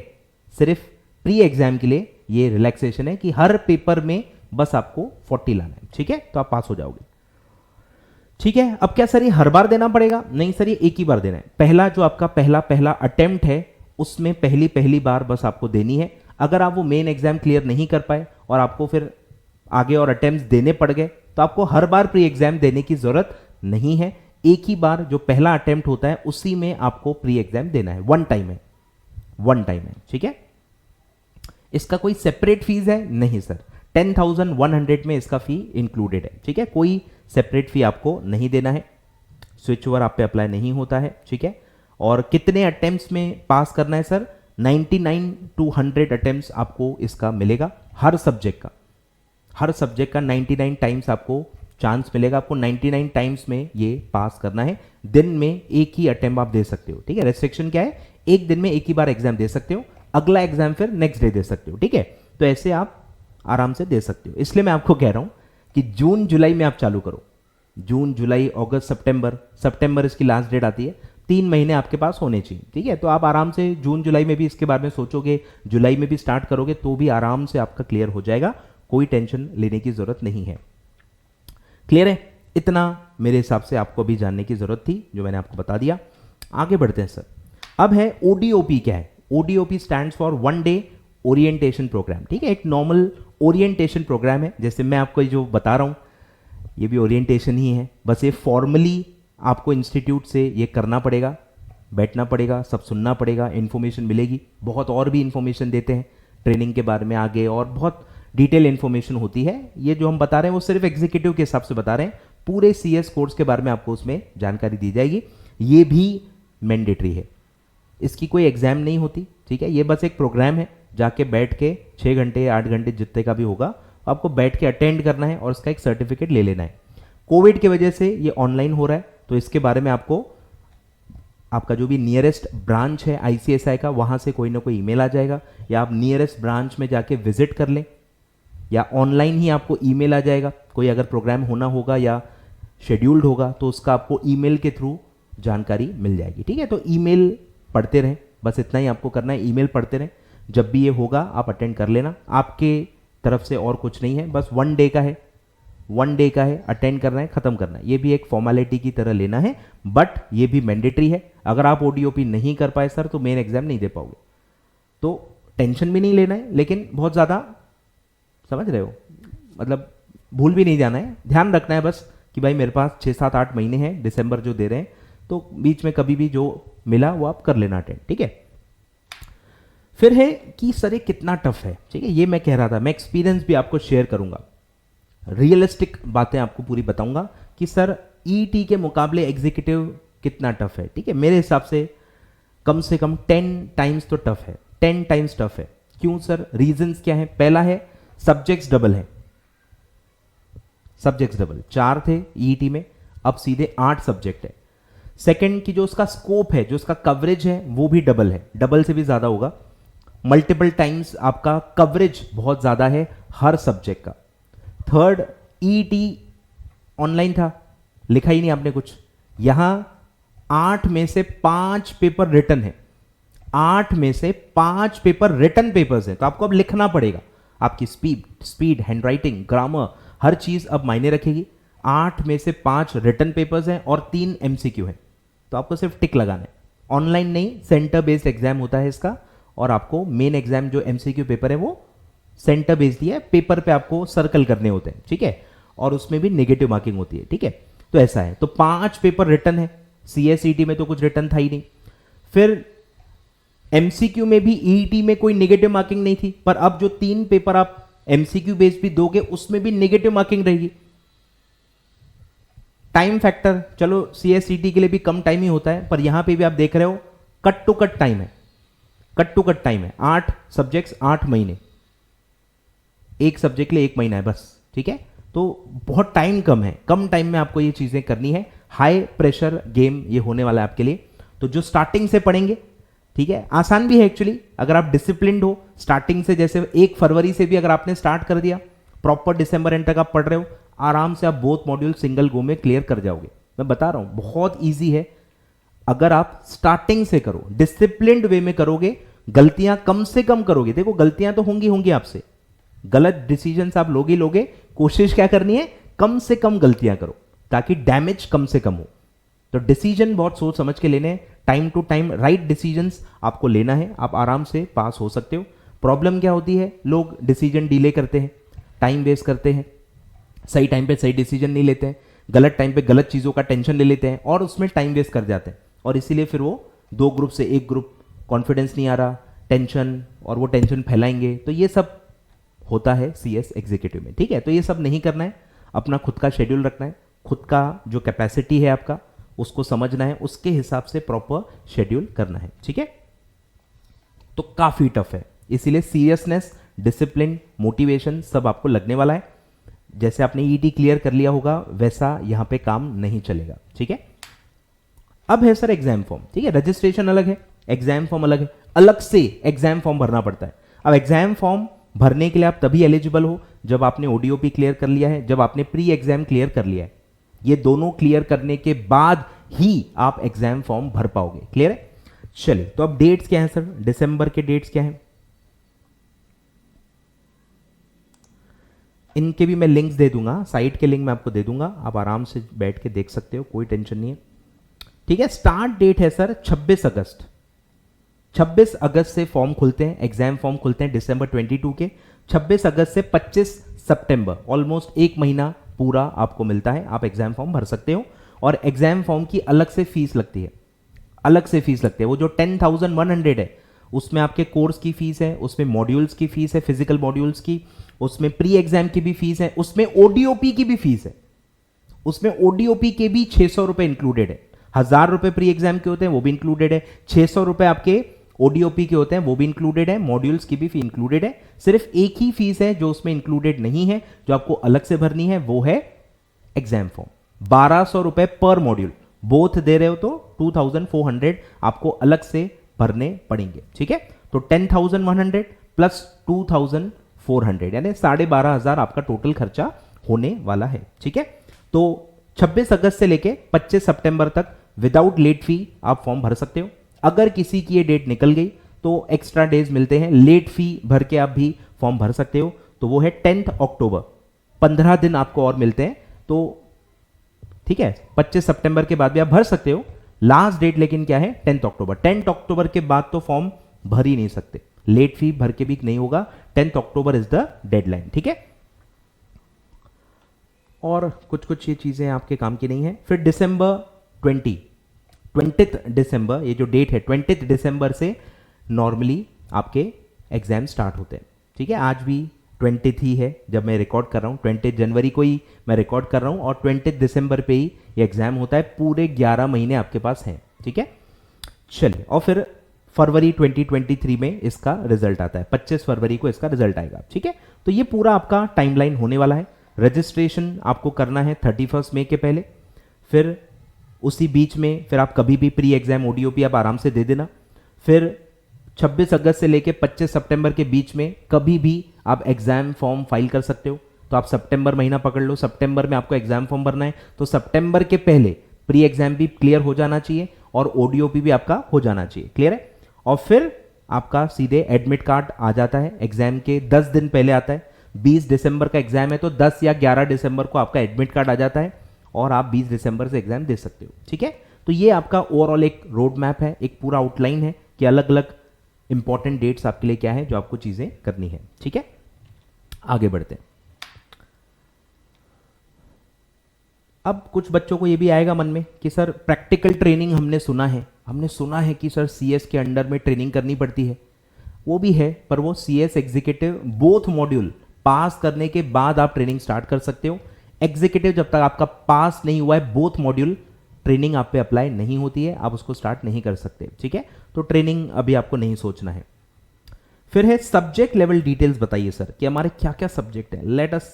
सिर्फ प्री एग्जाम के लिए ये रिलैक्सेशन है कि हर पेपर में बस आपको 40 लाना है, ठीक है, तो आप पास हो जाओगे, ठीक है। अब क्या सर ये हर बार देना पड़ेगा, नहीं सर ये एक ही बार देना है। पहला जो आपका पहला अटेम्प्ट है उसमें पहली बार बस आपको देनी है। अगर आप वो मेन एग्जाम क्लियर नहीं कर पाए और आपको फिर आगे और अटेम्प्ट देने पड़ गए, तो आपको हर बार प्री एग्जाम देने की जरूरत नहीं है। एक ही बार जो पहला अटेम्प्ट होता है उसी में आपको प्री एग्जाम देना है, वन टाइम है, ठीक है। इसका कोई सेपरेट फीस है नहीं सर, 10,100 में इसका फी इंक्लूडेड है, ठीक है, कोई सेपरेट फी आपको नहीं देना है। स्विच ओवर आप पे अप्लाई नहीं होता है, ठीक है। और कितने अटेम्प्ट्स में पास करना है सर, 99 to 100 अटेम्प्ट्स आपको इसका मिलेगा, हर सब्जेक्ट का 99 टाइम्स आपको चांस मिलेगा। आपको 99 टाइम्स में ये पास करना है। दिन में एक ही अटेम्प्ट आप दे सकते हो, ठीक है। रेस्ट्रिक्शन क्या है, एक दिन में एक ही बार एग्जाम दे सकते हो, अगला एग्जाम फिर नेक्स्ट डे दे सकते हो, ठीक है। तो ऐसे आप आराम से दे सकते हो। इसलिए मैं आपको कह रहा हूं कि जून जुलाई में आप चालू करो, जून जुलाई अगस्त सितंबर इसकी लास्ट डेट आती है, 3 महीने आपके पास होने चाहिए, ठीक है। तो आप आराम से जून जुलाई में भी इसके बारे में सोचोगे, जुलाई में भी स्टार्ट करोगे तो भी आराम से आपका क्लियर हो जाएगा, कोई टेंशन लेने की जरूरत नहीं है। क्लियर है, इतना मेरे हिसाब से आपको अभी जानने की जरूरत थी जो मैंने आपको बता दिया। आगे बढ़ते हैं सर। अब है ODOP क्या है, ODOP stands for one day orientation programme, ठीक है। एक नॉर्मल ओरिएंटेशन प्रोग्राम है, जैसे मैं आपको जो बता रहा हूं ये भी ओरिएंटेशन ही है, बस ये फॉर्मली आपको इंस्टीट्यूट से ये करना पड़ेगा, बैठना पड़ेगा, सब सुनना पड़ेगा, इन्फॉर्मेशन मिलेगी, बहुत और भी इन्फॉर्मेशन देते हैं ट्रेनिंग के बारे में आगे, और बहुत डिटेल इन्फॉर्मेशन होती है। ये जो हम बता रहे हैं वो सिर्फ एग्जीक्यूटिव के हिसाब से बता रहे हैं, पूरे CS कोर्स के बारे में आपको उसमें जानकारी दी जाएगी। ये भी मैंडेटरी है, इसकी कोई एग्जाम नहीं होती, ठीक है। ये बस एक प्रोग्राम है, जाके बैठ के 6 घंटे 8 घंटे जितने का भी होगा आपको बैठ के अटेंड करना है और उसका एक सर्टिफिकेट ले लेना है। कोविड की वजह से ये ऑनलाइन हो रहा है, तो इसके बारे में आपको आपका जो भी नियरेस्ट ब्रांच है आईसीएसआई का, वहां से कोई ना कोई ईमेल आ जाएगा, या आप नियरेस्ट ब्रांच में जाके विजिट कर लें, या ऑनलाइन ही आपको ईमेल आ जाएगा। कोई अगर प्रोग्राम होना होगा या शेड्यूल्ड होगा तो उसका आपको ईमेल के थ्रू जानकारी मिल जाएगी। ठीक है, तो ईमेल पढ़ते रहें, बस इतना ही आपको करना है, ईमेल पढ़ते रहें। जब भी ये होगा आप अटेंड कर लेना, आपके तरफ से और कुछ नहीं है, बस 1 डे का है, 1 डे का है, अटेंड करना है, खत्म करना है। ये भी एक फॉर्मेलिटी की तरह लेना है, बट ये भी मैंडेटरी है। अगर आप ओडीओपी नहीं कर पाए सर तो मेन एग्जाम नहीं दे पाओगे, तो टेंशन भी नहीं लेना है, लेकिन बहुत ज़्यादा समझ रहे हो, मतलब भूल भी नहीं जाना है, ध्यान रखना है बस कि भाई मेरे पास 6, 7, 8 महीने हैं, दिसंबर जो दे रहे हैं, तो बीच में कभी भी जो मिला वो आप कर लेना अटेंड। ठीक है, फिर है कि सर ये कितना टफ है। ठीक है, ये मैं कह रहा था, मैं एक्सपीरियंस भी आपको शेयर करूंगा, रियलिस्टिक बातें आपको पूरी बताऊंगा कि सर ईटी के मुकाबले एग्जीक्यूटिव कितना टफ है। ठीक है, मेरे हिसाब से कम 10 टाइम्स तो टफ है, 10 टाइम्स टफ है। क्यों सर, रीजंस क्या है? पहला है सब्जेक्ट्स डबल है, सब्जेक्ट्स डबल, 4 थे ईटी में, अब सीधे 8 सब्जेक्ट है। सेकंड की जो उसका स्कोप है, जो उसका कवरेज है वो भी डबल है, डबल से भी ज्यादा होगा, मल्टीपल टाइम्स आपका कवरेज बहुत ज्यादा है हर सब्जेक्ट का। थर्ड, ईटी ऑनलाइन था, लिखा ही नहीं आपने कुछ, यहां 8 में से 5 पेपर रिटन है, 8 में से 5 पेपर रिटन पेपर्स हैं, तो आपको अब लिखना पड़ेगा। आपकी स्पीड, हैंडराइटिंग, ग्रामर, हर चीज अब मायने रखेगी। 8 में से 5 रिटन पेपर्स हैं और 3 एमसीक्यू है, तो आपको सिर्फ टिक लगाना है। ऑनलाइन नहीं, सेंटर बेस्ड एग्जाम होता है इसका, और आपको मेन एग्जाम जो एमसीक्यू पेपर है वो सेंटर बेस्ड ही है, पेपर पे आपको सर्कल करने होते हैं। ठीक है, और उसमें भी नेगेटिव मार्किंग होती है। ठीक है, तो ऐसा है, तो 5 पेपर रिटन है, सीएसईटी में तो कुछ रिटन था ही नहीं। फिर एमसीक्यू में भी ईटी में कोई नेगेटिव मार्किंग नहीं थी, पर अब जो 3 पेपर आप एमसीक्यू बेस्ड भी दोगे उसमें भी नेगेटिव मार्किंग रहेगी। टाइम फैक्टर, चलो सीएसईटी के लिए भी कम टाइम ही होता है, पर यहां पे भी आप देख रहे हो कट टू कट टाइम है, कट टू कट टाइम है, 8 सब्जेक्ट्स 8 महीने, एक सब्जेक्ट के लिए 1 महीना है बस। ठीक है, तो बहुत टाइम कम है, कम टाइम में आपको ये चीजें करनी है, हाई प्रेशर गेम ये होने वाला है आपके लिए। तो जो स्टार्टिंग से पढ़ेंगे, ठीक है, आसान भी है एक्चुअली, अगर आप डिसिप्लिन्ड हो स्टार्टिंग से, जैसे 1 फरवरी से भी अगर आपने स्टार्ट कर दिया, प्रॉपर दिसंबर एंड तक आप पढ़ रहे हो, आराम से आप बोथ मॉड्यूल सिंगल गो में क्लियर कर जाओगे। मैं बता रहा हूं बहुत ईजी है, अगर आप स्टार्टिंग से करो, डिसिप्लिन्ड वे में करोगे, गलतियां कम से कम करोगे। देखो गलतियां तो होंगी आपसे, गलत डिसीजन आप लोगे लोगे, कोशिश क्या करनी है, कम से कम गलतियां करो ताकि डैमेज कम से कम हो। तो डिसीजन बहुत सोच समझ के लेने हैं, time to time right decisions आपको लेना है, आप आराम से पास हो सकते हो। प्रॉब्लम क्या होती है, लोग डिसीजन डिले करते हैं, टाइम वेस्ट करते हैं, सही टाइम पे सही डिसीजन नहीं लेते हैं, गलत टाइम पे गलत चीज़ों का टेंशन ले लेते हैं और उसमें टाइम वेस्ट कर जाते हैं, और इसीलिए फिर वो 2 ग्रुप से 1 ग्रुप, कॉन्फिडेंस नहीं आ रहा, टेंशन, और वो टेंशन फैलाएंगे। तो ये सब होता है सीएस एग्जीक्यूटिव में। ठीक है, तो ये सब नहीं करना है, अपना खुद का शेड्यूल रखना है, खुद का जो कैपेसिटी है आपका उसको समझना है, उसके हिसाब से प्रॉपर शेड्यूल करना है। ठीक है, तो काफी टफ है, इसीलिए सीरियसनेस, डिसिप्लिन, मोटिवेशन सब आपको लगने वाला है। जैसे आपने ईटी क्लियर कर लिया होगा वैसा यहां पे काम नहीं चलेगा। ठीक है, अब है सर एग्जाम फॉर्म। ठीक है, रजिस्ट्रेशन अलग है, एग्जाम फॉर्म अलग है, अलग से एग्जाम फॉर्म भरना पड़ता है। अब एग्जाम फॉर्म भरने के लिए आप तभी एलिजिबल हो जब आपने ओडीओपी क्लियर कर लिया है, जब आपने प्री एग्जाम क्लियर कर लिया है। ये दोनों क्लियर करने के बाद ही आप एग्जाम फॉर्म भर पाओगे। क्लियर है? चलिए, तो अब डेट्स क्या है सर, दिसंबर के डेट्स क्या है, इनके भी मैं लिंक्स दे दूंगा, साइट के लिंक मैं आपको दे दूंगा, आप आराम से बैठ के देख सकते हो, कोई टेंशन नहीं है। ठीक है, स्टार्ट डेट है सर 26 अगस्त। 26 अगस्त से फॉर्म खुलते हैं, एग्जाम फॉर्म खुलते हैं दिसंबर 22 के। 26 अगस्त से 25 सितंबर, ऑलमोस्ट 1 महीना पूरा आपको मिलता है, आप एग्जाम फॉर्म भर सकते हो। और एग्जाम फॉर्म की अलग से फीस लगती है, अलग से फीस लगती है। वो जो 10,100 है उसमें आपके कोर्स की फीस है, उसमें मॉड्यूल्स की फीस है, फिजिकल मॉड्यूल्स की, उसमें प्री एग्जाम की भी फीस है, उसमें ओडीओपी की भी फीस है, उसमें ओडीओपी के भी 600 रुपए इंक्लूडेड है। 1,000 रुपए प्री एग्जाम के होते हैं वो भी इंक्लूडेड है, 600 रुपए आपके ओडीओपी के होते हैं वो भी इंक्लूडेड है, मॉड्यूल्स की भी फी इंक्लूडेड है। सिर्फ एक ही फीस है जो उसमें इंक्लूडेड नहीं है, जो आपको अलग से भरनी है, वो है एग्जाम फॉर्म। 1200 रुपए पर मॉड्यूल, बोथ दे रहे हो तो 2400 आपको अलग से भरने पड़ेंगे, ठीक है। तो 10,100 प्लस 2,400 यानी 12,500 आपका टोटल खर्चा होने वाला है, ठीक है। तो 26 अगस्त से लेके 25 सितंबर तक विदाउट लेट फी आप फॉर्म भर सकते हो। अगर किसी की ये डेट निकल गई तो एक्स्ट्रा डेज मिलते हैं, लेट फी भर के आप भी फॉर्म भर सकते हो, तो वो है 10 अक्टूबर, 15 दिन आपको और मिलते हैं। तो ठीक है, 25 सितंबर के बाद भी आप भर सकते हो, लास्ट डेट लेकिन क्या है 10 अक्टूबर। 10 अक्टूबर के बाद तो फॉर्म भर ही नहीं सकते, लेट फी भर के भी नहीं होगा, 10 अक्टूबर इज द डेडलाइन, ठीक है। और कुछ ये चीजें आपके काम की नहीं है। फिर दिसंबर 20 दिसंबर, ये जो डेट है 20 दिसंबर से नॉर्मली आपके एग्जाम स्टार्ट होते हैं, ठीक है। आज भी 20 ही है जब मैं रिकॉर्ड कर रहा हूँ, 20 जनवरी को ही मैं रिकॉर्ड कर रहा हूँ और 20 दिसंबर पे ही ये एग्जाम होता है। पूरे 11 महीने आपके पास हैं, ठीक है। चलिए, और फिर फरवरी 2023 में इसका रिजल्ट आता है, 25 फरवरी को इसका रिजल्ट आएगा, ठीक है। तो ये पूरा आपका टाइमलाइन होने वाला है। रजिस्ट्रेशन आपको करना है 31 मई के पहले, फिर उसी बीच में फिर आप कभी भी प्री एग्जाम ओडीओपी आप आराम से दे देना। फिर 26 अगस्त से लेके 25 सितंबर के बीच में कभी भी आप एग्जाम फॉर्म फाइल कर सकते हो। तो आप सितंबर महीना पकड़ लो, सितंबर में आपको एग्जाम फॉर्म भरना है, तो सितंबर के पहले प्री एग्जाम भी क्लियर हो जाना चाहिए और ओडीओपी भी आपका हो जाना चाहिए, क्लियर है। और फिर आपका सीधे एडमिट कार्ड आ जाता है, एग्जाम के 10 दिन पहले आता है। 20 दिसंबर का एग्जाम है तो 10 या 11 दिसंबर को आपका एडमिट कार्ड आ जाता है और आप 20 दिसंबर से एग्जाम दे सकते हो, ठीक है। तो ये आपका ओवरऑल एक रोड मैप है, एक पूरा आउटलाइन है कि अलग अलग इंपॉर्टेंट डेट्स आपके लिए क्या है जो आपको चीजें करनी है, ठीक है। आगे बढ़ते हैं। अब कुछ बच्चों को ये भी आएगा मन में कि सर प्रैक्टिकल ट्रेनिंग हमने सुना है कि सर सीएस के अंडर में ट्रेनिंग करनी पड़ती है। वो भी है, पर वो सीएस एग्जीक्यूटिव बोथ मॉड्यूल पास करने के बाद आप ट्रेनिंग स्टार्ट कर सकते हो। एग्जीक्यूटिव जब तक आपका पास नहीं हुआ है बोथ मॉड्यूल, ट्रेनिंग आप पे अप्लाई नहीं होती है, आप उसको स्टार्ट नहीं कर सकते, ठीक है। तो ट्रेनिंग अभी आपको नहीं सोचना है। फिर है सब्जेक्ट लेवल डिटेल्स, बताइए सर कि हमारे क्या क्या सब्जेक्ट है। Let us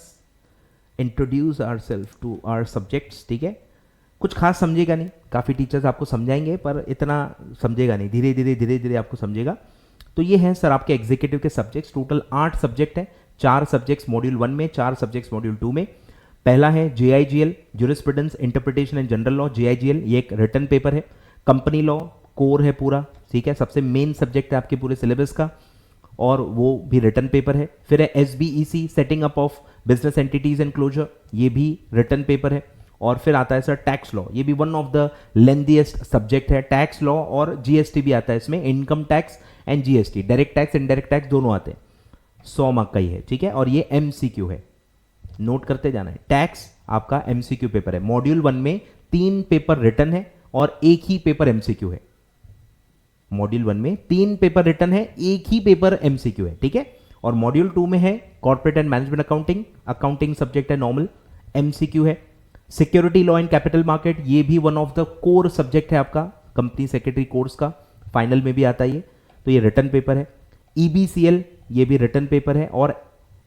introduce ourselves to our subjects, ठीक है। कुछ खास समझेगा नहीं, काफ़ी टीचर्स आपको समझाएंगे पर इतना समझेगा नहीं, धीरे धीरे आपको समझेगा। तो ये है सर आपके एग्जीक्यूटिव के सब्जेक्ट्स, टोटल 8 सब्जेक्ट है, 4 सब्जेक्ट्स मॉड्यूल 1 में, 4 सब्जेक्ट्स मॉड्यूल 2 में। पहला है JIGL, jurisprudence interpretation and general law, JIGL, ये एक रिटन पेपर है। कंपनी लॉ कोर है पूरा, ठीक है, सबसे मेन सब्जेक्ट है आपके पूरे सिलेबस का और वो भी रिटन पेपर है। फिर है SBEC, setting up of business entities and closure, ये भी रिटन पेपर है। और फिर आता है सर टैक्स लॉ, ये भी one of the lengthiest subject है। टैक्स लॉ और GST भी आता है इसमें, income tax and GST, direct tax indirect tax दोनों आते हैं। 100 मार्क का ही है, ठीक है। और ये MCQ है, नोट करते जाना है। टैक्स आपका MCQ पेपर है। मॉड्यूल 1 में 3 पेपर रिटन है और 1 ही पेपर MCQ है। मॉड्यूल 1 में 3 पेपर रिटन है, 1 ही पेपर MCQ है, ठीक है। और मॉड्यूल 2 में है corporate and management accounting, accounting subject है, नॉर्मल MCQ है। Security law and capital market, ये भी one of the core subject है आपका कंपनी सेक्रेटरी कोर्स का, फाइनल में भी आता है ये, तो ये रिटन पेपर है। EBCL, ये भी रिटन पेपर है। और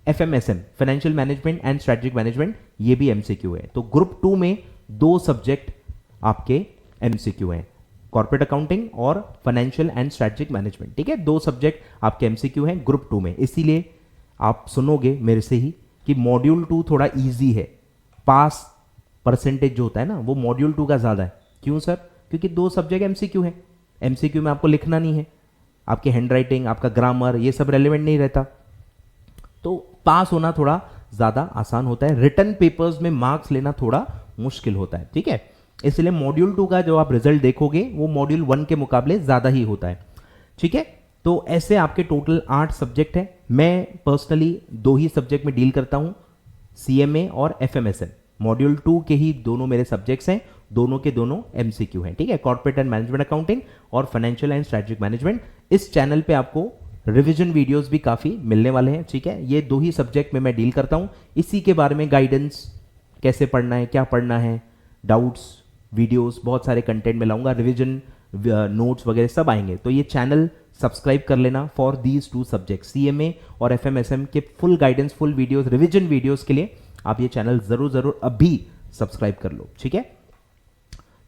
FMSM, financial management and strategic management, ये भी MCQ है। तो ग्रुप 2 में 2 सब्जेक्ट आपके MCQ हैं, कॉर्पोरेट अकाउंटिंग और फाइनेंशियल एंड स्ट्रेटेजिक मैनेजमेंट, ठीक है। 2 सब्जेक्ट आपके MCQ हैं ग्रुप 2 में। इसीलिए आप सुनोगे मेरे से ही कि मॉड्यूल 2 थोड़ा इजी है, पास परसेंटेज जो होता है ना वो मॉड्यूल 2 का ज़्यादा है। क्यों सर? क्योंकि 2 सब्जेक्ट MCQ है, MCQ में आपको लिखना नहीं है, आपकी हैंड राइटिंग, आपका ग्रामर, ये सब रेलिवेंट नहीं रहता, तो पास होना थोड़ा ज़्यादा आसान होता है। रिटन पेपर्स में मार्क्स लेना थोड़ा मुश्किल होता है, ठीक है। इसलिए मॉड्यूल 2 का जो आप रिजल्ट देखोगे वो मॉड्यूल 1 के मुकाबले ज़्यादा ही होता है, ठीक है। तो ऐसे आपके टोटल 8 सब्जेक्ट हैं। मैं पर्सनली 2 ही सब्जेक्ट में डील करता हूँ, CMA और FMSM। मॉड्यूल 2 के ही दोनों मेरे सब्जेक्ट्स हैं, दोनों के दोनों MCQ हैं, ठीक है। कॉर्पोरेट एंड मैनेजमेंट अकाउंटिंग और फाइनेंशियल एंड स्ट्रेटेजिक मैनेजमेंट। इस चैनल पे आपको रिवीजन वीडियोस भी काफ़ी मिलने वाले हैं, ठीक है। ये 2 ही सब्जेक्ट में मैं डील करता हूँ। इसी के बारे में गाइडेंस, कैसे पढ़ना है, क्या पढ़ना है, डाउट्स, वीडियोस, बहुत सारे कंटेंट में लाऊंगा। रिवीजन नोट्स वगैरह सब आएंगे। तो ये चैनल सब्सक्राइब कर लेना फॉर दीज 2 सब्जेक्ट, सीएमए और एफएमएसएम के full guidance, full videos, revision videos के लिए आप ये चैनल जरूर अभी सब्सक्राइब कर लो, ठीक है।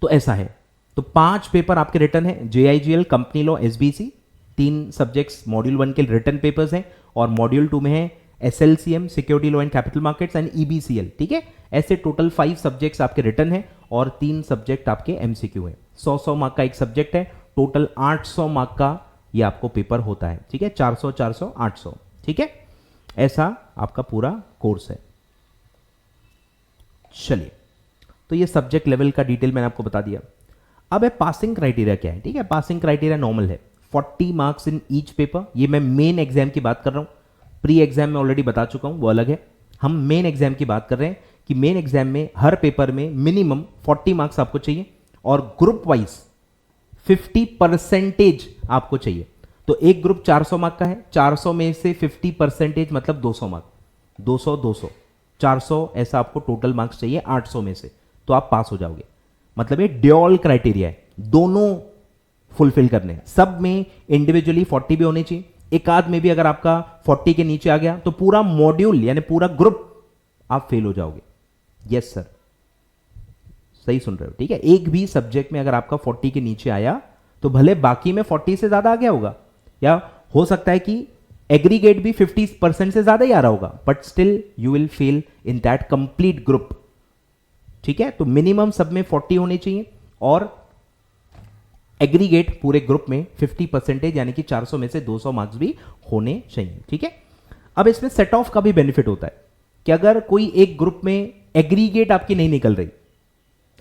तो ऐसा है, तो 5 पेपर आपके रिटर्न है, JIGL, company law, SBC, 3 subjects module 1 के रिटर्न पेपर्स हैं, और मॉड्यूल 2 में है SLCM, security law and capital markets and EBCL, ठीक है। ऐसे टोटल 5 सब्जेक्ट्स आपके रिटर्न है और 3 सब्जेक्ट आपके एमसीक्यू है। 100 मार्क का एक सब्जेक्ट है, टोटल 800 मार्क का ये आपको पेपर होता है, ठीक है। 400 400 800, ठीक है। ऐसा आपका पूरा कोर्स है। चलिए, तो ये सब्जेक्ट लेवल का डिटेल मैंने आपको बता दिया। अब है पासिंग क्राइटेरिया क्या है, ठीक है। पासिंग क्राइटेरिया नॉर्मल है, 40 मार्क्स इन ईच पेपर। ये मैं मेन एग्जाम की बात कर रहा हूं, प्री एग्जाम में ऑलरेडी बता चुका हूं, वो अलग है। हम मेन एग्जाम की बात कर रहे हैं कि मेन एग्जाम में हर पेपर में मिनिमम 40 मार्क्स आपको चाहिए और ग्रुप वाइज 50% आपको चाहिए। तो एक ग्रुप 400 मार्क का है, 400 में से 50% मतलब 200 मार्क, 200 200 400, ऐसा आपको टोटल मार्क्स चाहिए 800 में से, तो आप पास हो जाओगे। मतलब ये ड्यूअल क्राइटेरिया है, दोनों फुलफिल करने हैं। सब में इंडिविजुअली 40 भी होने चाहिए, एक आध में भी अगर आपका 40 के नीचे आ गया तो पूरा मॉड्यूल यानी पूरा ग्रुप आप फेल हो जाओगे। यस सर, सही सुन रहे हो, ठीक है। एक भी सब्जेक्ट में अगर आपका 40 के नीचे आया तो भले बाकी में 40 से ज्यादा आ गया होगा, या हो सकता है कि एग्रीगेट भी 50% से ज्यादा ही आ रहा होगा, but still you will fail in that complete group, ठीक है। तो मिनिमम सब में 40 होने चाहिए और एग्रीगेट पूरे ग्रुप में 50% यानी कि 400 में से 200 मार्क्स भी होने चाहिए, ठीक है। अब इसमें सेट ऑफ का भी बेनिफिट होता है कि अगर कोई एक ग्रुप में एग्रीगेट आपकी नहीं निकल रही,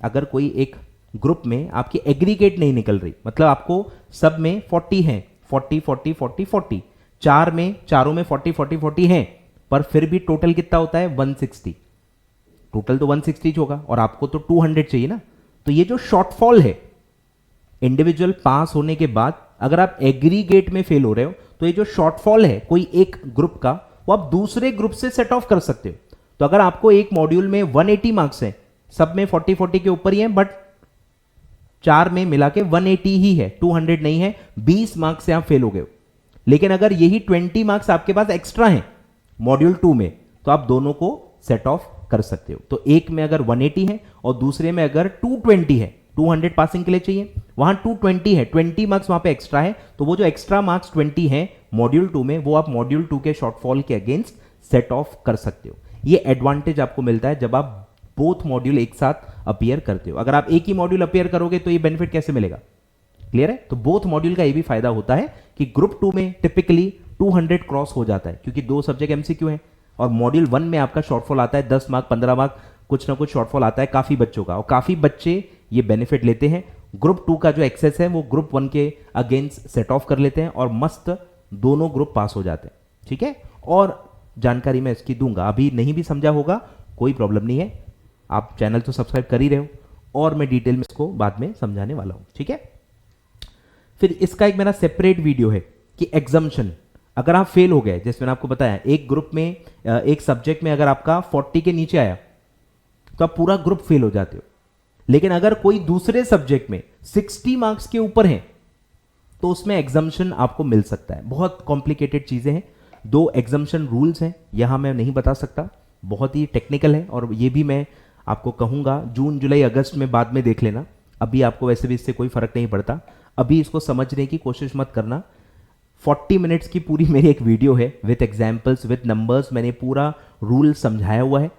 अगर कोई एक ग्रुप में आपकी एग्रीगेट नहीं निकल रही, मतलब आपको सब में 40 है, 40 40 40 40, चारों में 40 40 40 हैं, पर फिर भी टोटल कितना होता है 160, टोटल तो 160 होगा और आपको तो 200 चाहिए ना। तो ये जो शॉर्टफॉल है इंडिविजुअल पास होने के बाद, अगर आप एग्रीगेट में फेल हो रहे हो तो ये जो शॉर्टफॉल है कोई एक ग्रुप का, वो आप दूसरे ग्रुप से सेट ऑफ कर सकते हो। तो अगर आपको एक मॉड्यूल में 180 मार्क्स है, सब में 40 40 के ऊपर ही है, बट 4 में मिला के 180 ही है, 200 नहीं है, 20 मार्क्स से आप फेल हो गए हो। लेकिन अगर यही 20 मार्क्स आपके पास एक्स्ट्रा हैं मॉड्यूल 2 में, तो आप दोनों को सेट ऑफ कर सकते हो। तो एक में अगर 180 है और दूसरे में अगर 220 है, 200 पासिंग के लिए चाहिए, वहां 220 है, 20 मार्क्स वहां पे एक्स्ट्रा है, तो वो जो एक्स्ट्रा मार्क्स 20 है मॉड्यूल 2 में, वो आप मॉड्यूल 2 के शॉर्टफॉल के अगेंस्ट सेट ऑफ कर सकते हो। ये एडवांटेज आपको मिलता है जब आप बोथ मॉड्यूल एक साथ अपीयर करते हो। अगर आप एक ही मॉड्यूल अपीयर करोगे तो ये बेनिफिट कैसे मिलेगा, क्लियर है। तो बोथ मॉड्यूल का ये भी फायदा होता है कि ग्रुप 2 में टिपिकली 200 क्रॉस हो जाता है, क्योंकि 2 सब्जेक्ट एमसीक्यू है, और मॉड्यूल 1 में आपका शॉर्टफॉल आता है 10 मार्क 15 मार्क, कुछ ना कुछ शॉर्टफॉल आता है काफी बच्चों का, और काफी बच्चे ये बेनिफिट लेते हैं। ग्रुप 2 का जो एक्सेस है वो ग्रुप 1 के अगेंस्ट सेट ऑफ कर लेते हैं और मस्त दोनों ग्रुप पास हो जाते हैं, ठीक है। और जानकारी मैं इसकी दूंगा, अभी नहीं भी समझा होगा कोई प्रॉब्लम नहीं है, आप चैनल तो सब्सक्राइब कर ही रहे हो, और मैं डिटेल में इसको बाद में समझाने वाला हूं, ठीक है। फिर इसका एक मेरा सेपरेट वीडियो है कि एग्जम्पशन, अगर आप फेल हो गए, जैसे मैंने आपको बताया एक ग्रुप में एक सब्जेक्ट में अगर आपका 40 के नीचे आया तो आप पूरा ग्रुप फेल हो जाते हो। लेकिन अगर कोई दूसरे सब्जेक्ट में 60 मार्क्स के ऊपर है तो उसमें एग्जम्पशन आपको मिल सकता है। बहुत कॉम्प्लिकेटेड चीजें हैं, 2 एग्जम्पशन रूल्स हैं, यहां मैं नहीं बता सकता, बहुत ही टेक्निकल है, और ये भी मैं आपको कहूंगा जून जुलाई अगस्त में बाद में देख लेना। अभी आपको वैसे भी इससे कोई फर्क नहीं पड़ता, अभी इसको समझने की कोशिश मत करना। 40 मिनट्स की पूरी मेरी एक वीडियो है विथ एग्जाम्पल्स विथ नंबर्स, मैंने पूरा रूल समझाया हुआ है।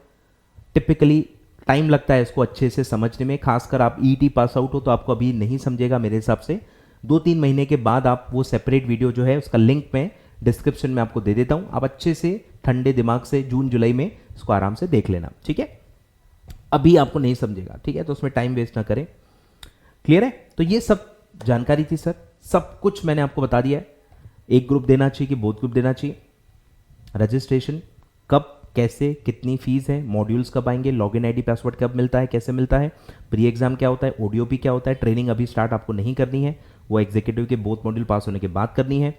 टिपिकली टाइम लगता है इसको अच्छे से समझने में, खासकर आप ईटी पास आउट हो तो आपको अभी नहीं समझेगा मेरे हिसाब से। 2-3 महीने के बाद आप वो सेपरेट वीडियो जो है उसका लिंक मैं डिस्क्रिप्शन में आपको दे देता हूं, आप अच्छे से ठंडे दिमाग से जून जुलाई में इसको आराम से देख लेना, ठीक है। अभी आपको नहीं समझेगा, ठीक है, तो उसमें टाइम वेस्ट ना करें, क्लियर है। तो ये सब जानकारी थी सर, सब कुछ मैंने आपको बता दिया है। एक ग्रुप देना चाहिए कि बोथ ग्रुप देना चाहिए, रजिस्ट्रेशन कब कैसे कितनी फीस है, मॉड्यूल्स कब आएंगे, लॉगिन आईडी पासवर्ड कब मिलता है, कैसे मिलता है, प्री एग्जाम क्या होता है, ओडीओपी क्या होता है, ट्रेनिंग अभी स्टार्ट आपको नहीं करनी है, वो एग्जीक्यूटिव के बोथ मॉड्यूल पास होने के बाद करनी है।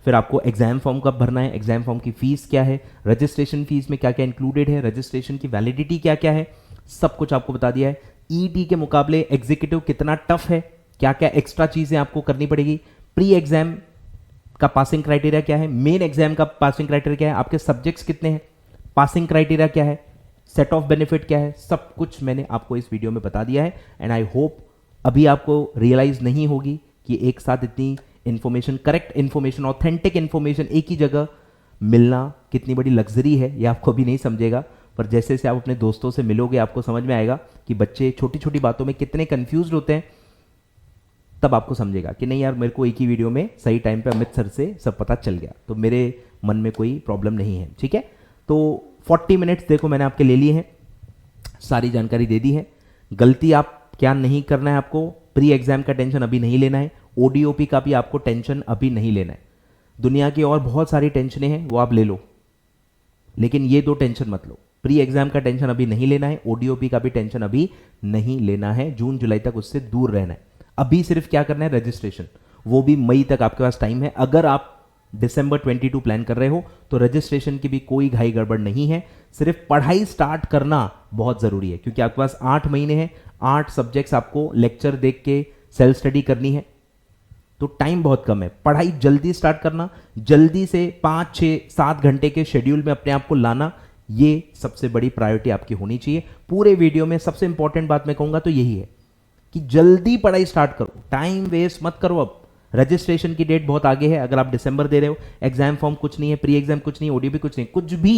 फिर आपको एग्जाम फॉर्म कब भरना है, एग्जाम फॉर्म की फीस क्या है, रजिस्ट्रेशन फीस में क्या क्या इंक्लूडेड है, रजिस्ट्रेशन की वैलिडिटी क्या क्या है, सब कुछ आपको बता दिया है। ईटी के मुकाबले एग्जीक्यूटिव कितना टफ है क्या क्या एक्स्ट्रा चीज़ें आपको करनी पड़ेगी, प्री एग्जाम का पासिंग क्राइटेरिया क्या है, मेन एग्जाम का पासिंग क्राइटेरिया क्या है, आपके सब्जेक्ट्स कितने हैं, पासिंग क्राइटेरिया क्या है, सेट ऑफ बेनिफिट क्या है, सब कुछ मैंने आपको इस वीडियो में बता दिया है। एंड आई होप अभी आपको रियलाइज नहीं होगी कि एक साथ इतनी information, correct information, authentic information एक ही जगह मिलना कितनी बड़ी लग्जरी है, ये आपको भी नहीं समझेगा। पर जैसे जैसे आप अपने दोस्तों से मिलोगे आपको समझ में आएगा कि बच्चे छोटी छोटी बातों में कितने कंफ्यूज होते हैं, तब आपको समझेगा कि नहीं यार, मेरे को एक ही वीडियो में सही टाइम पे अमित सर से सब पता चल गया, तो मेरे मन में कोई प्रॉब्लम नहीं है। ठीक है, तो 40 मिनट्स देखो मैंने आपके ले लिए हैं, सारी जानकारी दे दी है। गलती आप क्या नहीं करना है, आपको प्री एग्जाम का टेंशन अभी नहीं लेना है, ओडीओपी का भी आपको टेंशन अभी नहीं लेना है। दुनिया की और बहुत सारी टेंशनें हैं, वो आप ले लो, लेकिन ये दो टेंशन मत लो। प्री एग्जाम का टेंशन अभी नहीं लेना है, ओडीओपी का भी टेंशन अभी नहीं लेना है, जून जुलाई तक उससे दूर रहना है। अभी सिर्फ क्या करना है, रजिस्ट्रेशन, वो भी मई तक आपके पास टाइम है। अगर आप दिसंबर 22 प्लान कर रहे हो तो रजिस्ट्रेशन की भी कोई घाई गड़बड़ नहीं है, सिर्फ पढ़ाई स्टार्ट करना बहुत जरूरी है, क्योंकि आपके पास 8 महीने हैं, 8 सब्जेक्ट्स आपको लेक्चर देख के सेल्फ स्टडी करनी है, तो टाइम बहुत कम है। पढ़ाई जल्दी स्टार्ट करना, जल्दी से 5, 6, 7 घंटे के शेड्यूल में अपने आप को लाना, ये सबसे बड़ी प्रायोरिटी आपकी होनी चाहिए। पूरे वीडियो में सबसे इंपॉर्टेंट बात मैं कहूंगा तो यही है कि जल्दी पढ़ाई स्टार्ट करो, टाइम वेस्ट मत करो। अब रजिस्ट्रेशन की डेट बहुत आगे है, अगर आप दिसंबर दे रहे हो, एग्जाम फॉर्म कुछ नहीं है, प्री एग्जाम कुछ नहीं है, ओडीपी कुछ नहीं, कुछ भी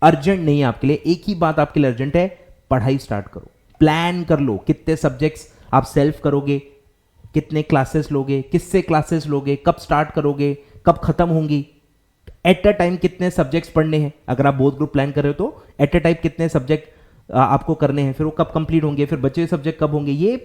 अर्जेंट नहीं है आपके लिए। एक ही बात आपके लिए अर्जेंट है, पढ़ाई स्टार्ट करो, प्लान कर लो कितने सब्जेक्ट्स आप सेल्फ करोगे, कितने क्लासेस लोगे, किससे क्लासेस लोगे, कब स्टार्ट करोगे, कब खत्म होंगी, एट अ टाइम कितने सब्जेक्ट्स पढ़ने हैं। अगर आप बोथ ग्रुप प्लान कर रहे हो तो एट अ टाइम कितने सब्जेक्ट आपको करने हैं, फिर वो कब कंप्लीट होंगे, फिर बचे सब्जेक्ट कब होंगे, ये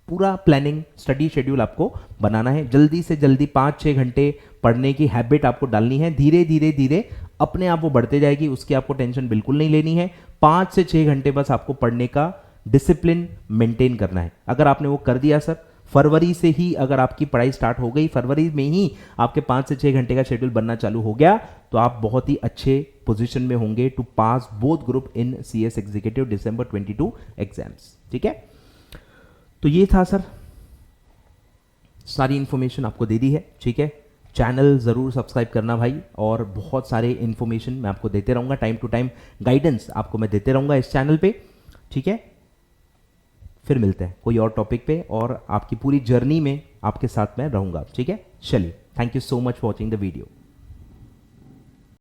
पूरा प्लानिंग स्टडी शेड्यूल आपको बनाना है। जल्दी से जल्दी 5-6 घंटे पढ़ने की हैबिट आपको डालनी है, धीरे धीरे धीरे अपने आप वो बढ़ते जाएगी, उसकी आपको टेंशन बिल्कुल नहीं लेनी है। 5 से 6 घंटे बस आपको पढ़ने का डिसिप्लिन मेंटेन करना है। अगर आपने वो कर दिया सर, फरवरी से ही अगर आपकी पढ़ाई स्टार्ट हो गई, फरवरी में ही आपके 5 से 6 घंटे का शेड्यूल बनना चालू हो गया, तो आप बहुत ही अच्छे पोजीशन में होंगे to pass both group in CS executive दिसंबर 22 एग्जाम्स। ठीक है, तो ये था सर, सारी इंफॉर्मेशन आपको दे दी है। ठीक है, चैनल ज़रूर सब्सक्राइब करना भाई, और बहुत सारे इंफॉर्मेशन मैं आपको देते रहूँगा, टाइम टू टाइम गाइडेंस आपको मैं देते रहूँगा इस चैनल पे। ठीक है, फिर मिलते हैं कोई और टॉपिक पे, और आपकी पूरी जर्नी में आपके साथ मैं रहूँगा। ठीक है, चलिए, thank you so much for watching the video.